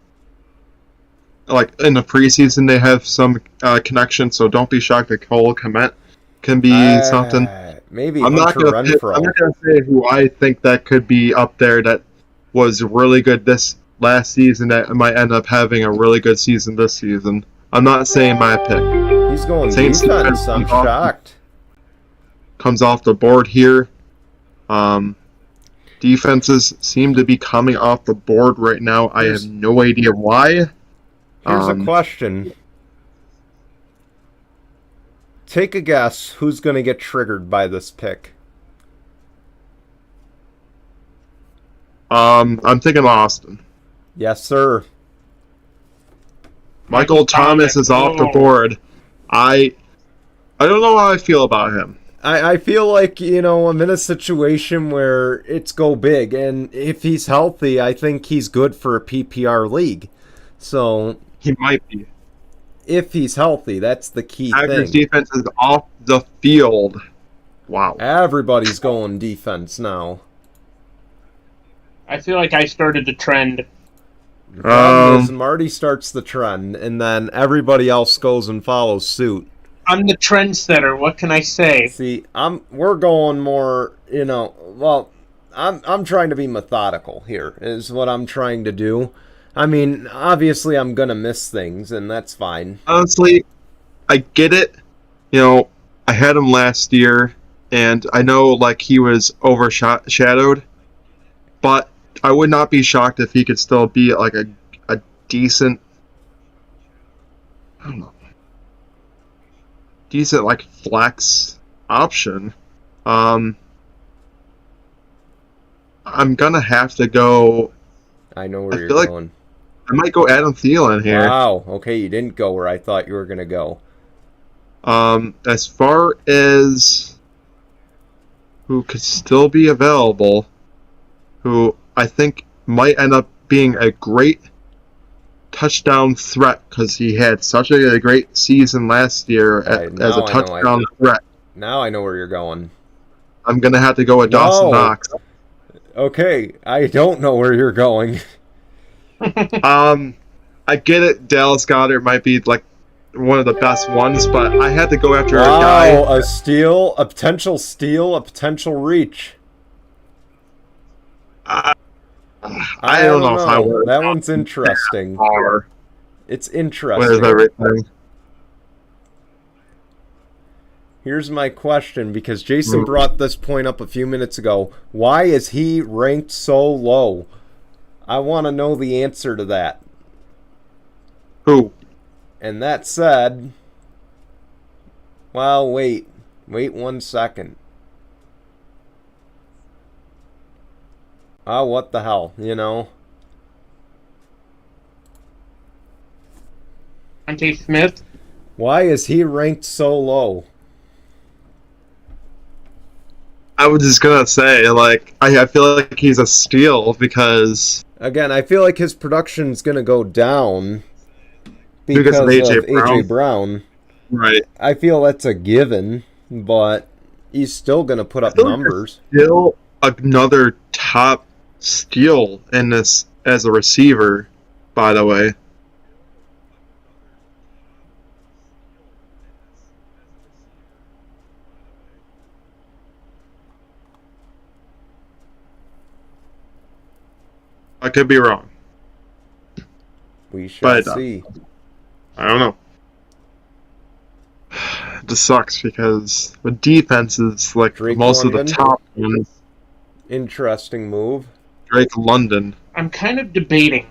Like in the preseason, they have some connection, so don't be shocked that Cole Kmet can be something. Maybe I'm not gonna say who I think that could be up there that was really good this last season that might end up having a really good season this season. I'm not saying my pick. He's going defense. I'm shocked. comes off the board here. Defenses seem to be coming off the board right now. I have no idea why. Here's a question. Take a guess who's going to get triggered by this pick. I'm thinking Austin. Yes, sir. Michael Thomas is off the board. I don't know how I feel about him. I feel like, I'm in a situation where it's go big, and if he's healthy, I think he's good for a PPR league. So He might be. if he's healthy, that's the key Packers thing. defense is off the field. Wow. Everybody's going defense now. I feel like I started the trend. The problem is Marty starts the trend, and then everybody else goes and follows suit. I'm the trendsetter. What can I say? See, we're going more, I'm trying to be methodical here, is what I'm trying to do. I mean, obviously I'm going to miss things, and that's fine. Honestly, I get it. I had him last year, and I know, he was overshadowed, but I would not be shocked if he could still be, a decent, I don't know, decent, flex option. I'm gonna have to go. I know where you're feel like going. I might go Adam Thielen here. Wow, okay, you didn't go where I thought you were going to go. As far as who could still be available, who I think might end up being a great touchdown threat because he had such a great season last year as a touchdown threat. Now I know where you're going. I'm going to have to go with Dawson Knox. Okay, I don't know where you're going. I get it. Dallas Goedert might be one of the best ones, but I had to go after a guy. A steal, a potential steal, a potential reach. I don't know if I would. That one's interesting. It's interesting. With everything. Here's my question, because Jason brought this point up a few minutes ago. Why is he ranked so low? I want to know the answer to that. Who? And that said, well, wait 1 second. Oh, what the hell, Ante Smith. Why is he ranked so low? I was just gonna say, I feel like he's a steal because... Again, I feel like his production's gonna go down because of AJ Brown. Right. I feel that's a given, but he's still gonna put up numbers. Still another top steal in this as a receiver, by the way. I could be wrong. We shall see. I don't know. It just sucks because the defense is Drake most London. of the top ones. Interesting move. Drake London. I'm kind of debating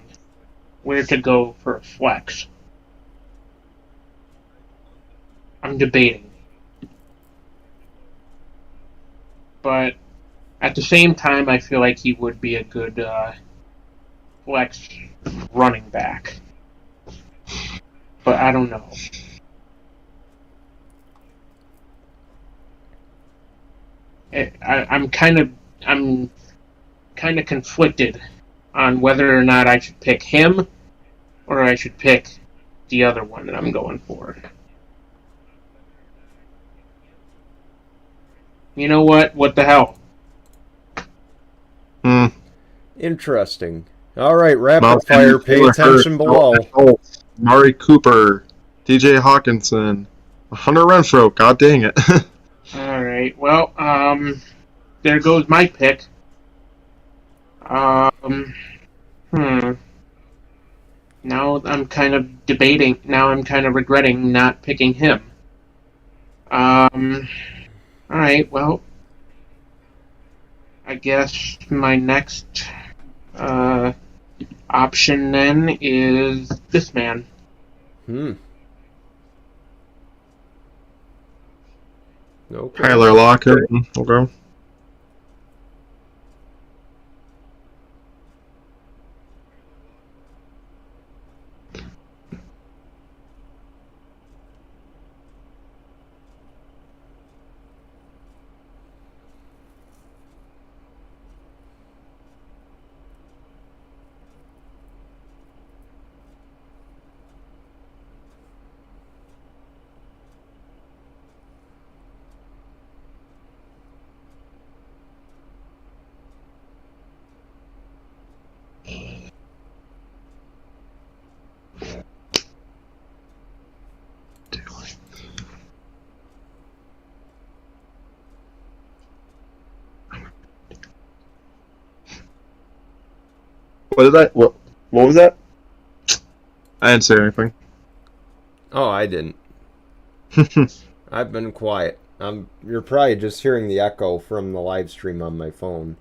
where to go for a flex. I'm debating. But at the same time, I feel like he would be a good flex running back. But I don't know. I'm kind of conflicted on whether or not I should pick him or I should pick the other one that I'm going for. You know what? What the hell? Interesting. All right, rapid fire. Pay attention below. Mari Cooper, DJ Hawkinson, Hunter Renfrow. God dang it. All right. Well, there goes my pick. Now I'm kind of debating. Now I'm kind of regretting not picking him. All right. Well, I guess my next option then is this man. Okay. Tyler Lockett. Okay. What did I? What was that? I didn't say anything. Oh, I didn't. I've been quiet. You're probably just hearing the echo from the live stream on my phone.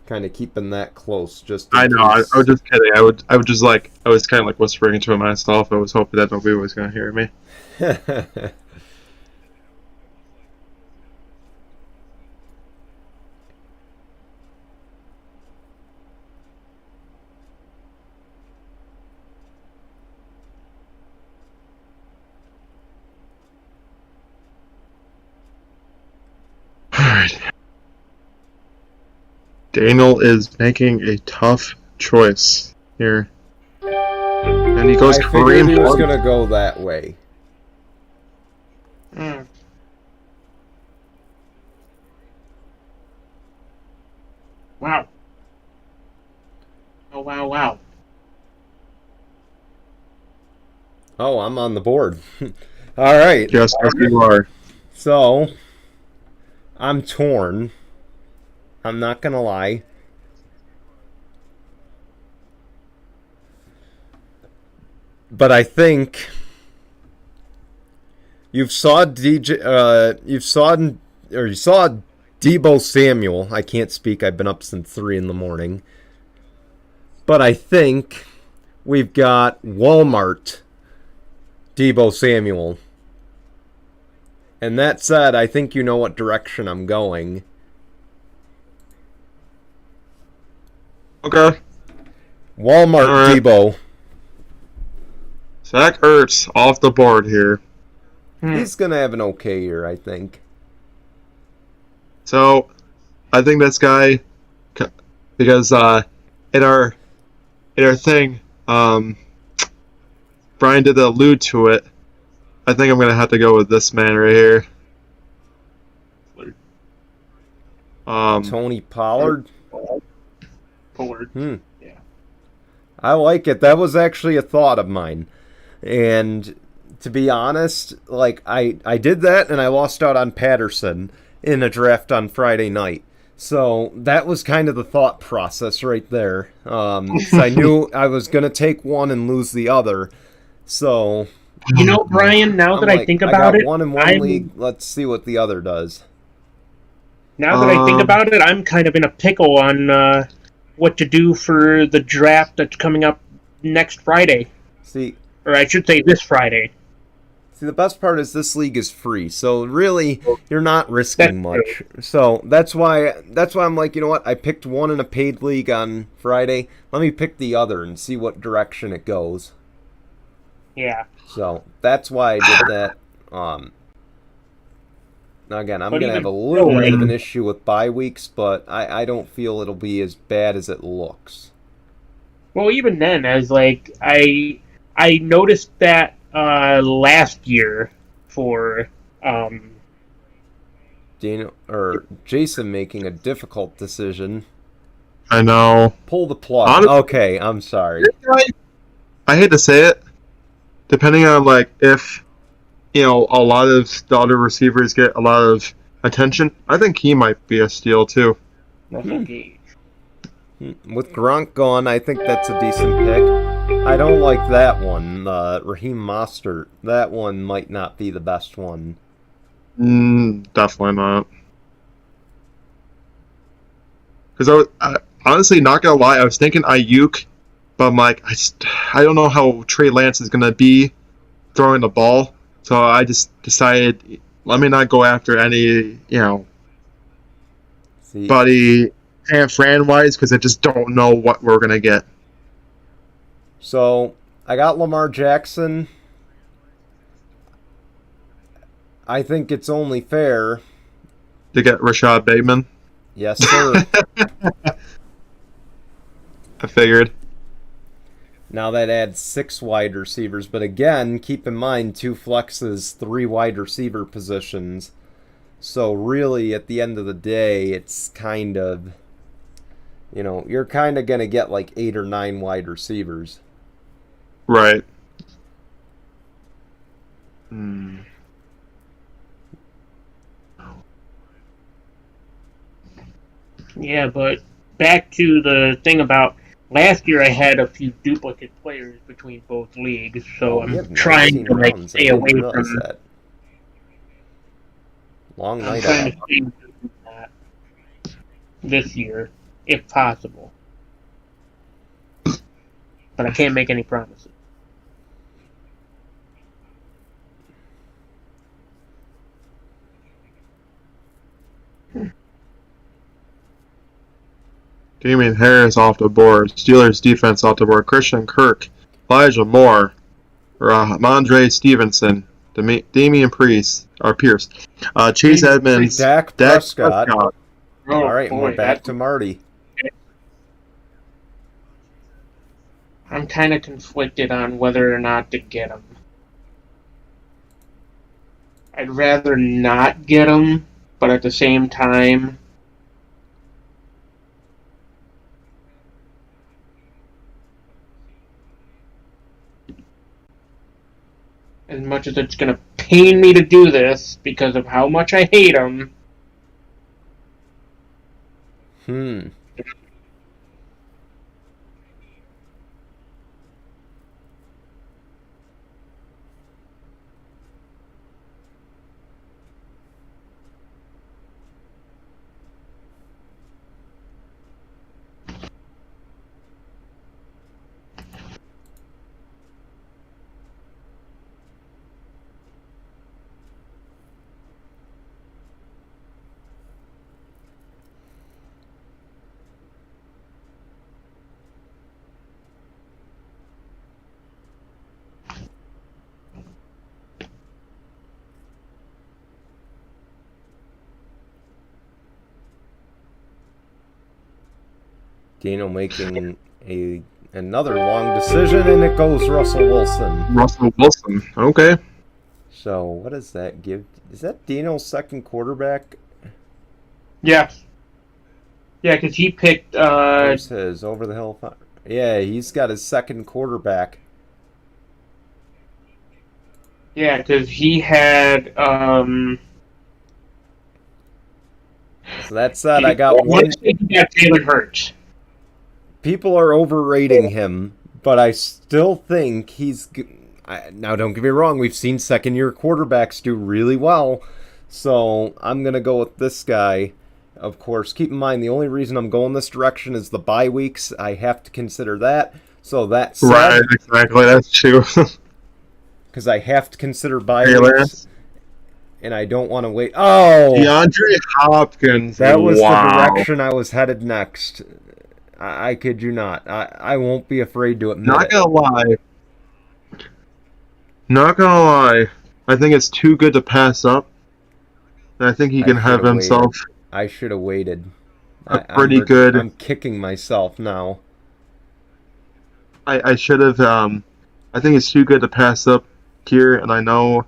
Kind of keeping that close, just in I know. I case. was just kidding. I was kind of like whispering to myself. I was hoping that nobody was gonna hear me. Alright. Daniel is making a tough choice here. And he goes I figured Kareem he was Hunt. gonna go that way. Wow. Oh, wow. Oh, I'm on the board. All right. Yes, you are. So, I'm torn. I'm not gonna lie. But I think you saw Debo Samuel. I can't speak. I've been up since 3 in the morning. But I think we've got Walmart Debo Samuel. And that said, I think you know what direction I'm going. Okay. Walmart All right. Debo. Zach Ertz off the board here. He's going to have an okay year, I think. So, I think this guy, because in our thing, Brian did allude to it. I think I'm going to have to go with this man right here. Tony Pollard. Forward. Yeah. I like it. That was actually a thought of mine. And to be honest, like I did that and I lost out on Patterson in a draft on Friday night. So that was kind of the thought process right there. 'Cause I knew I was going to take one and lose the other. So, You know, Brian, now that I think about it, one in one league. Let's see what the other does. Now that I think about it, I'm kind of in a pickle on what to do for the draft that's coming up next Friday. See, Or I should say this Friday. the best part is this league is free, so really you're not risking much. So that's why I'm like, you know what? I picked one in a paid league on Friday. Let me pick the other and see what direction it goes. Yeah. So that's why I did that. Now again, I'm But gonna have a even little still, bit of an issue with bye weeks, but I don't feel it'll be as bad as it looks. Well, even then, as like I noticed that last year for Daniel or Jason making a difficult decision. I know. Pull the plug. Honestly, Okay, I'm sorry. I hate to say it. Depending on like if a lot of the other receivers get a lot of attention, I think he might be a steal too. okay. With Gronk gone, I think that's a decent pick. I don't like that one, Raheem Mostert. That one might not be the best one. Definitely not. Because honestly, not gonna lie, I was thinking Ayuk, but I'm like, I don't know how Trey Lance is gonna be throwing the ball, so I just decided, let me not go after any, buddy Fran wise, because I just don't know what we're gonna get. So I got Lamar Jackson. I think it's only fair To get Rashad Bateman. Yes, sir. I figured. Now that adds 6 wide receivers, but again, keep in mind 2 flexes, 3 wide receiver positions. So really, at the end of the day, it's kind of, you're kind of going to get like 8 or 9 wide receivers. Right. Yeah, but back to the thing about last year, I had a few duplicate players between both leagues, so I'm trying to stay away from that. Long night. I'm trying to stay away from that this year, if possible. But I can't make any promises. Damian Harris off the board. Steelers defense off the board. Christian Kirk, Elijah Moore, Ramondre Stevenson, Damian Pierce, Chase Edmonds, Dak Prescott. Oh, all right, boy, we're back to Marty. I'm kind of conflicted on whether or not to get him. I'd rather not get him, but at the same time, as much as it's going to pain me to do this because of how much I hate him. Daniel making another long decision, and it goes Russell Wilson. Russell Wilson, okay. So what does that give? Is that Daniel's second quarterback? Yeah. Yeah, because he picked... Where's his over the hill? Yeah, he's got his second quarterback. Yeah, because he had... So that said, I got one... He got Jalen Hurts. People are overrating him, but I still think he's... Now, don't get me wrong, we've seen second-year quarterbacks do really well, so I'm going to go with this guy. Of course, keep in mind, the only reason I'm going this direction is the bye weeks. I have to consider that. So that said... Right, exactly, that's true. Because I have to consider bye weeks, and I don't want to wait... Oh! DeAndre Hopkins, that was the direction I was headed next. I kid you not. I won't be afraid to admit Not gonna lie. I think it's too good to pass up. And I think he can have himself... I should have waited. Pretty good... I'm kicking myself now. I should have... I think it's too good to pass up here, and I know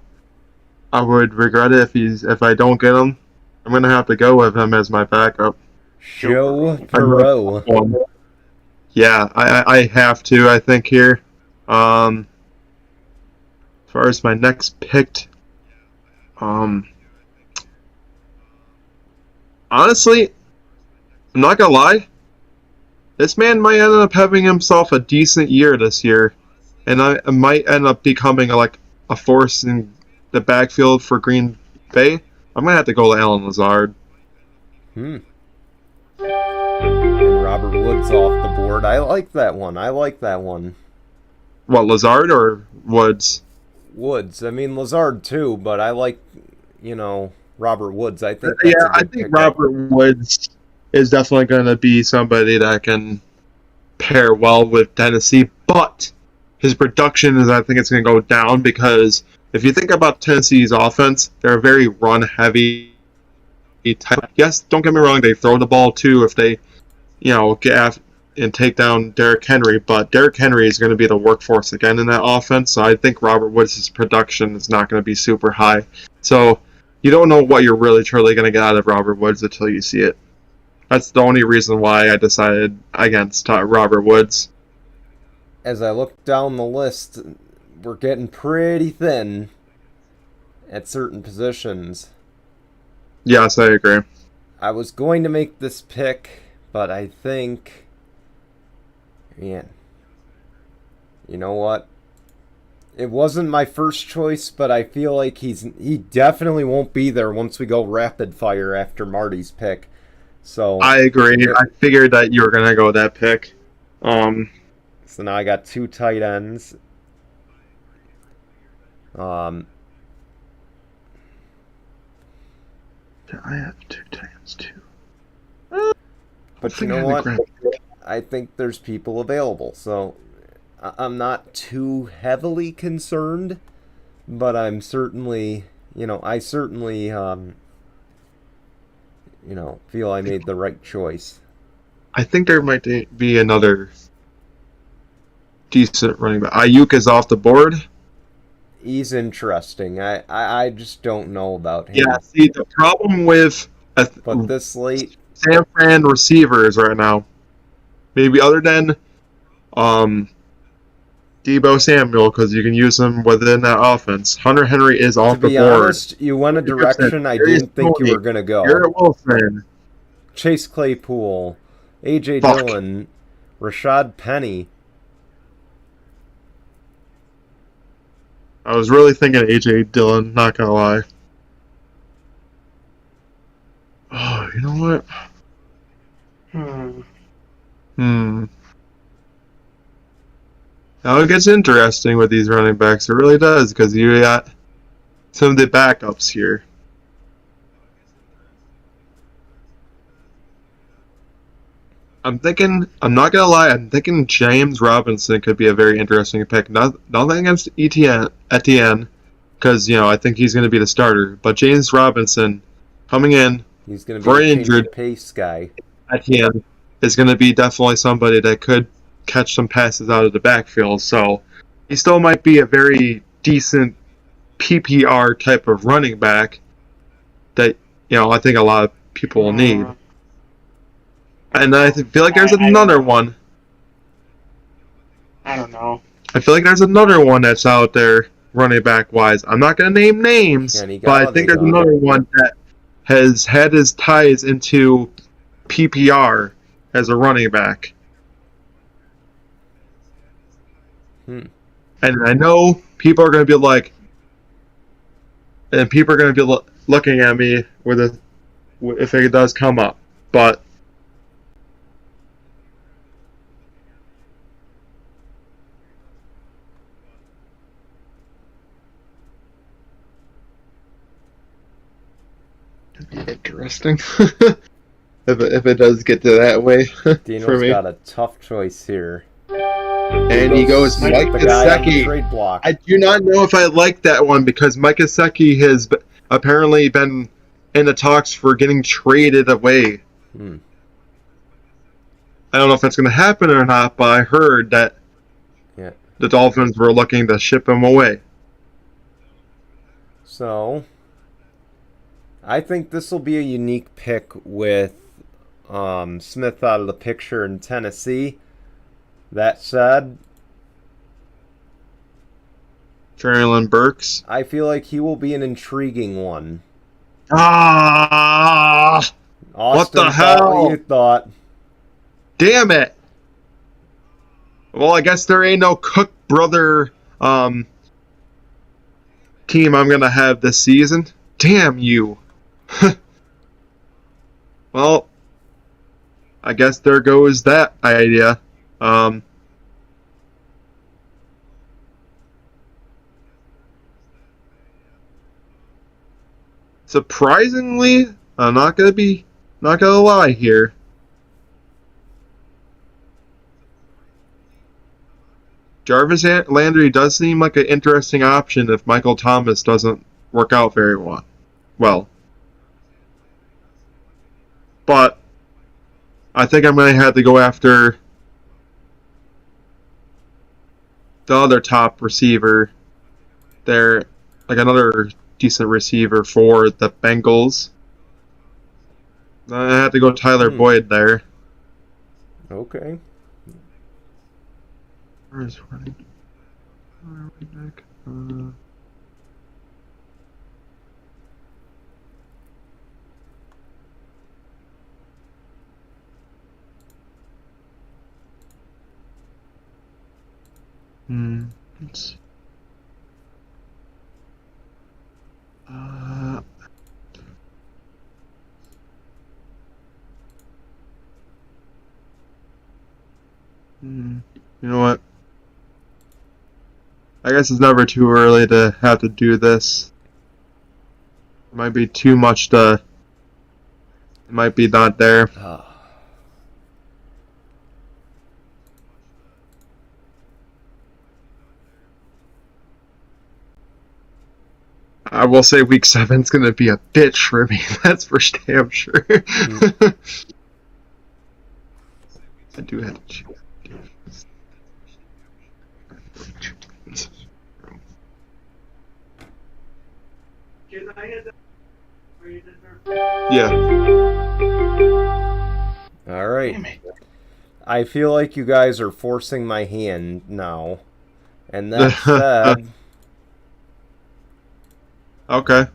I would regret it if I don't get him. I'm gonna have to go with him as my backup. Joe Burrow. Yeah, I have to, I think, here. As far as my next pick, honestly, I'm not gonna lie, this man might end up having himself a decent year this year, and I might end up becoming a force in the backfield for Green Bay. I'm gonna have to go to Alan Lazard. And Robert Woods off the board. I like that one. What, Lazard or Woods? Woods. I mean, Lazard too, but I like, Robert Woods. I think. Yeah, I think Robert Woods is definitely going to be somebody that can pair well with Tennessee, but his production I think it's going to go down because if you think about Tennessee's offense, they're a very run-heavy type. Yes, don't get me wrong, they throw the ball too if they, get after and take down Derrick Henry, but Derrick Henry is going to be the workforce again in that offense, so I think Robert Woods' production is not going to be super high. So you don't know what you're really truly going to get out of Robert Woods until you see it. That's the only reason why I decided against Robert Woods. As I look down the list, we're getting pretty thin at certain positions. Yes, I agree. I was going to make this pick, but I think... Man, you know what? It wasn't my first choice, but I feel like he definitely won't be there once we go rapid fire after Marty's pick. So I agree. I figured that you were gonna go with that pick. So now I got 2 tight ends. I have 2 tight ends too. But you know what? I think there's people available, so I'm not too heavily concerned, but I'm certainly, I certainly, feel I made the right choice. I think there might be another decent running back. Ayuk is off the board. He's interesting. I just don't know about him. Yeah, see, the problem with but this late San Fran receivers right now, maybe other than Deebo Samuel, because you can use him within that offense. Hunter Henry is off the board. To be honest, you went a direction I didn't think you were going to go. Garrett Wilson, Chase Claypool, A.J. Dillon, Rashad Penny. I was really thinking A.J. Dillon, not going to lie. Oh, you know what? Now it gets interesting with these running backs. It really does, because you got some of the backups here. I'm not going to lie, I'm thinking James Robinson could be a very interesting pick. Nothing against Etienne, because, I think he's going to be the starter. But James Robinson, coming in, he's going to be an injured pace guy. Etienne is going to be definitely somebody that could catch some passes out of the backfield. So he still might be a very decent PPR type of running back that, I think a lot of people will need. And I feel like there's another one. I don't know. I feel like there's another one that's out there running back wise. I'm not going to name names, but I think there's another one that has had his ties into PPR as a running back. And I know people are going to be like, and people are going to be looking at me if it does come up, but it'd be interesting if it does get to that way. Dino's got a tough choice here. And he goes Mike Gesicki. I do not know if I like that one because Mike Gesicki has apparently been in the talks for getting traded away. I don't know if that's going to happen or not, but I heard that the Dolphins were looking to ship him away. So, I think this will be a unique pick with Smith out of the picture in Tennessee. That said, Traylon Burks. I feel like he will be an intriguing one. Austin, what the hell? What you thought. Damn it. Well, I guess there ain't no Cook brother team I'm going to have this season. Damn you. Well, I guess there goes that idea. Surprisingly, I'm not gonna lie here. Jarvis Landry does seem like an interesting option if Michael Thomas doesn't work out very well. But I think I'm going to have to go after the other top receiver there, like another decent receiver for the Bengals. I had to go Tyler Boyd there. Okay. Where's running back? Let's see. You know what? I guess it's never too early to have to do this. It might be too much to... It might be not there. I will say week 7's going to be a bitch for me. That's for damn sure. I do have to choose. Yeah. All right. I feel like you guys are forcing my hand now. And that said... Okay.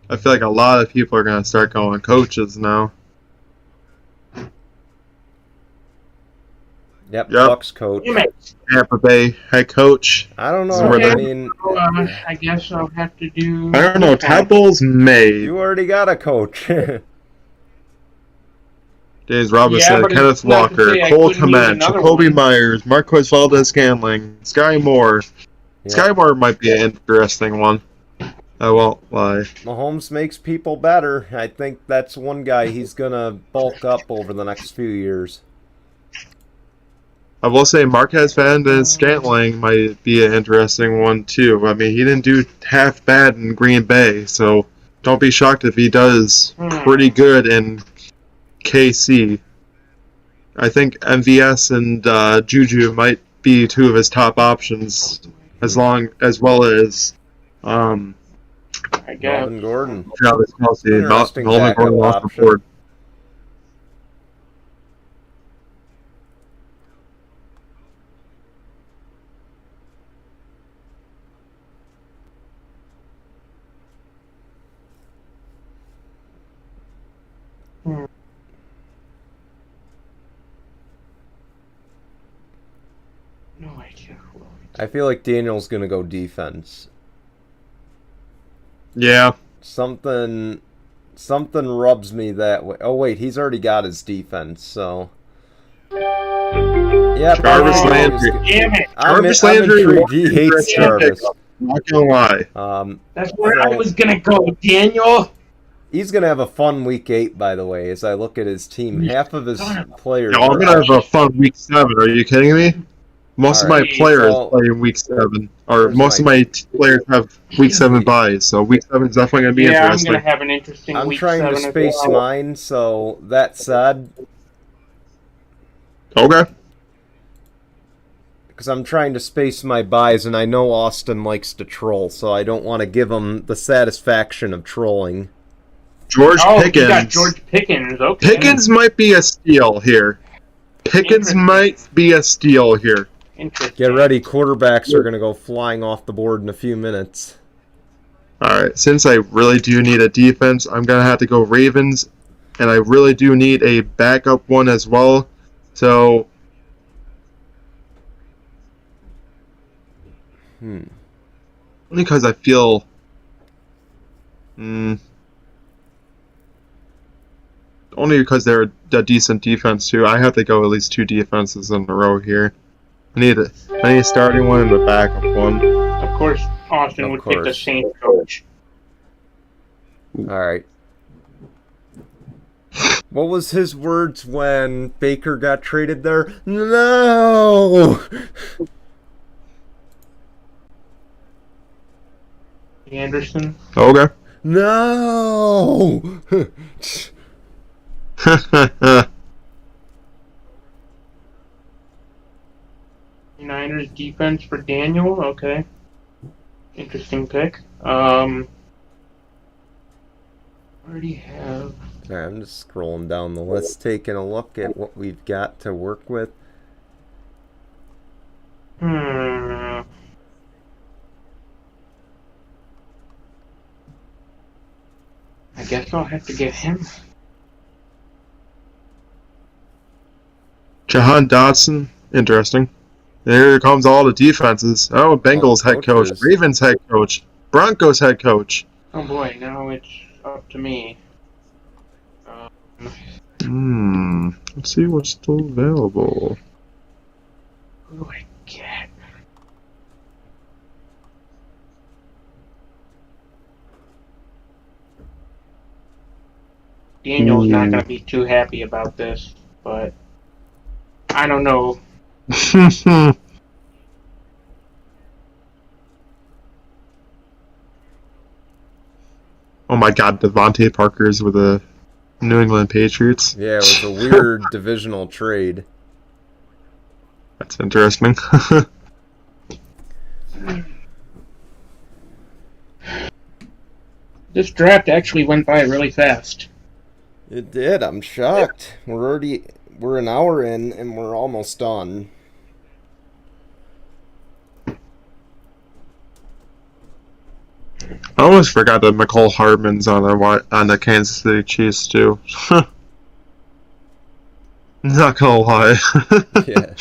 I feel like a lot of people are going to start going coaches now. Yep. Bucks coach. Tampa Bay head coach. I don't know. Okay. I mean, I guess I'll have to do... I don't know. Todd Bowles may. You already got a coach. James Robinson, Kenneth Walker, Cole Kmet, Jacoby Myers, Marquez Valdez-Scantling, Sky Moore. Yeah. Sky Moore might be an interesting one. I won't lie. Mahomes makes people better. I think that's one guy he's going to bulk up over the next few years. I will say Marquez Valdez-Scantling might be an interesting one, too. I mean, he didn't do half bad in Green Bay, so don't be shocked if he does pretty good in KC. I think MVS and Juju might be two of his top options, as well as I guess. Melvin Gordon. Travis Kelce. Interesting Melvin Gordon off the board. No idea. I feel like Daniel's going to go defense. Yeah. Something rubs me that way. Oh, wait, he's already got his defense, so... Yeah, Jarvis Landry. Damn it. Jarvis Landry. He hates Jarvis. Not gonna lie. That's where I was gonna go, Daniel. He's gonna have a fun week 8, by the way. As I look at his team, half of his players. I'm gonna have a fun week 7. Are you kidding me? Most of my players play in week 7, or most of my players have week 7 buys. So week 7 is definitely gonna be interesting. I'm gonna have an interesting I'm week trying 7 to space mine. So that said, okay. because I'm trying to space my buys, and I know Austin likes to troll, so I don't want to give him the satisfaction of trolling. George Pickens. You got George Pickens. Okay. Pickens might be a steal here. Pickens might be a steal here. Get ready, quarterbacks are going to go flying off the board in a few minutes. Alright, since I really do need a defense, I'm going to have to go Ravens, and I really do need a backup one as well. So... Only because I feel Mm. Only because they're a decent defense too. I have to go at least 2 defenses in a row here. I need a starting one and a backup one. Of course, Austin Of would pick the course. Saints coach. All right. What was his words when Baker got traded there? No! Anderson. Okay. No! Niners defense for Daniel. Okay. Interesting pick. Already have. Alright, I'm just scrolling down the list, taking a look at what we've got to work with. I guess I'll have to get him. Jahan Dotson. Interesting. Here comes all the defenses. Oh, Bengals head coach, coaches. Ravens head coach, Broncos head coach. Oh boy, now it's up to me. Let's see what's still available. Who do I get? Daniel's not going to be too happy about this, but I don't know. Oh my God, Devontae Parker's with the New England Patriots. Yeah, it was a weird divisional trade. That's interesting. This draft actually went by really fast. It did, I'm shocked. We're an hour in and we're almost done. I almost forgot that McCall Hardman's on the Kansas City Chiefs too. Not gonna lie. Yeah.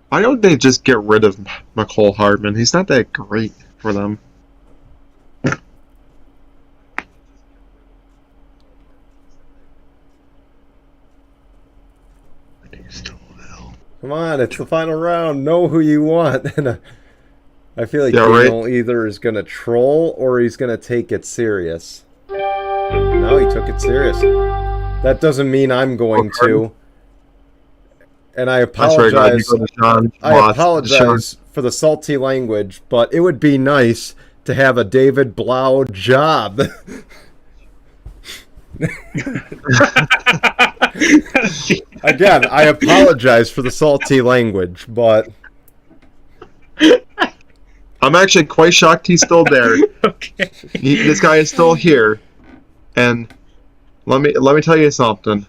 Why don't they just get rid of McCall Hardman? He's not that great for them. Come on, it's the final round. Know who you want. And I feel like Yeah, right. Daniel either is going to troll or he's going to take it serious. No, he took it serious. That doesn't mean I'm going to. And I That's right, glad you apologize. go to Sean I Watts. apologize for the salty language, but it would be nice to have a David Blau job. Again, I apologize for the salty language, but I'm actually quite shocked he's still there. Okay. This guy is still here, and let me tell you something.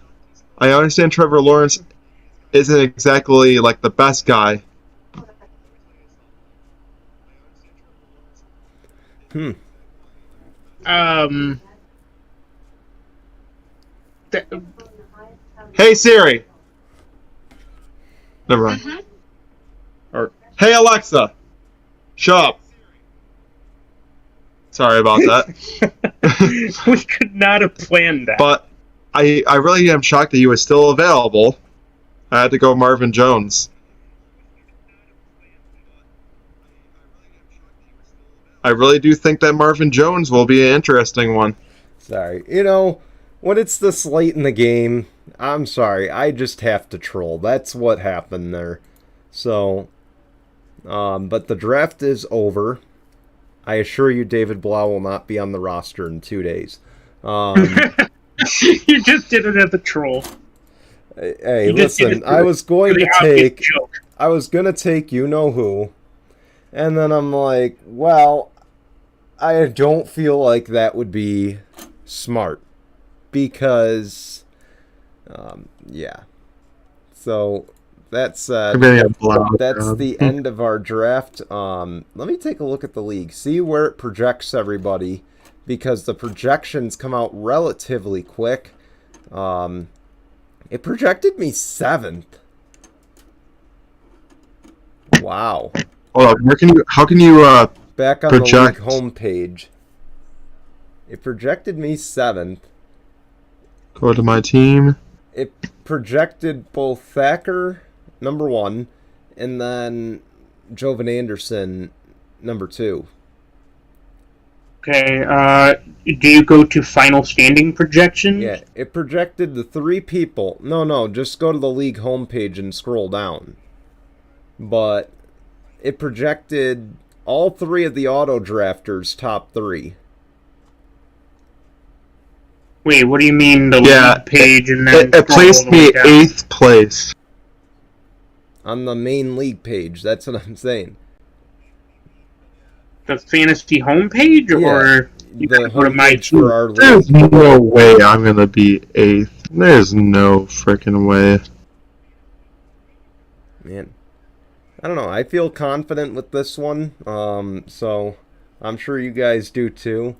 I understand Trevor Lawrence isn't exactly like the best guy. Hey Siri. Never mind. Or hey Alexa. Shut up. Sorry about that. We could not have planned that. But I really am shocked that he was still available. I had to go Marvin Jones. I really do think that Marvin Jones will be an interesting one. sorry. You know, when it's this late in the game, I'm sorry. I just have to troll. That's what happened there. So, but the draft is over. I assure you David Blau will not be on the roster in 2 days. You just did it as a troll. Hey, You just did listen, it I was going for to the obvious take joke. you know who. And then I'm like, well, I don't feel like that would be smart because yeah. So that's the end of our draft. Let me take a look at the league, see where it projects everybody, because the projections come out relatively quick. It projected me 7th. Wow. Hold on. How can you Back on project? the league homepage. It projected me 7th. Go to my team. It projected both Thacker, number 1, and then Jovan Anderson, number 2. Okay, do you go to final standing projections? Yeah, it projected the 3 people. No, just go to the league homepage and scroll down. But it projected all 3 of the auto drafters top 3. Wait, what do you mean the league page and then it placed me 8th place. On the main league page, that's what I'm saying. The fantasy homepage, or you the go to my homepage for our league. There's no way I'm gonna be 8th. There's no freaking way. Man, I don't know. I feel confident with this one, so I'm sure you guys do too.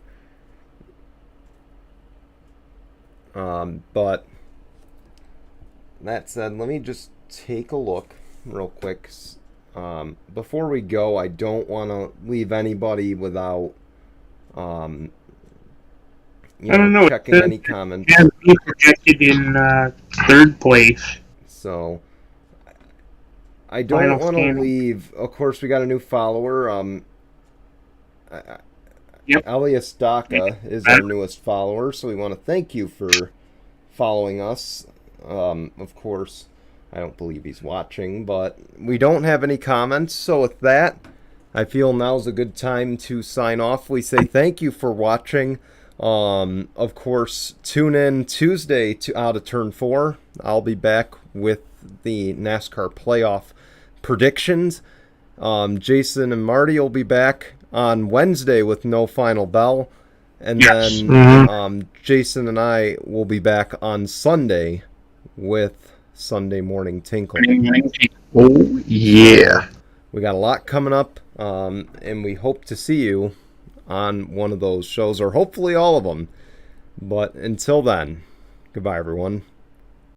But that said, let me just take a look real quick. Before we go, I don't want to leave anybody without, I don't know, checking any comments. Yeah, me projected in 3rd place. So I don't want to leave. Of course, we got a new follower. Yep. Elias Daka is our newest follower, so we want to thank you for following us. Of course, I don't believe he's watching, but we don't have any comments, so with that, I feel now's a good time to sign off. We say thank you for watching. Of course, tune in Tuesday to Out of Turn 4. I'll be back with the NASCAR playoff predictions. Jason and Marty will be back on Wednesday with No Final Bell. And then Jason and I will be back on Sunday with Sunday Morning Tinkle. Oh, yeah. We got a lot coming up, and we hope to see you on one of those shows, or hopefully all of them. But until then, goodbye, everyone.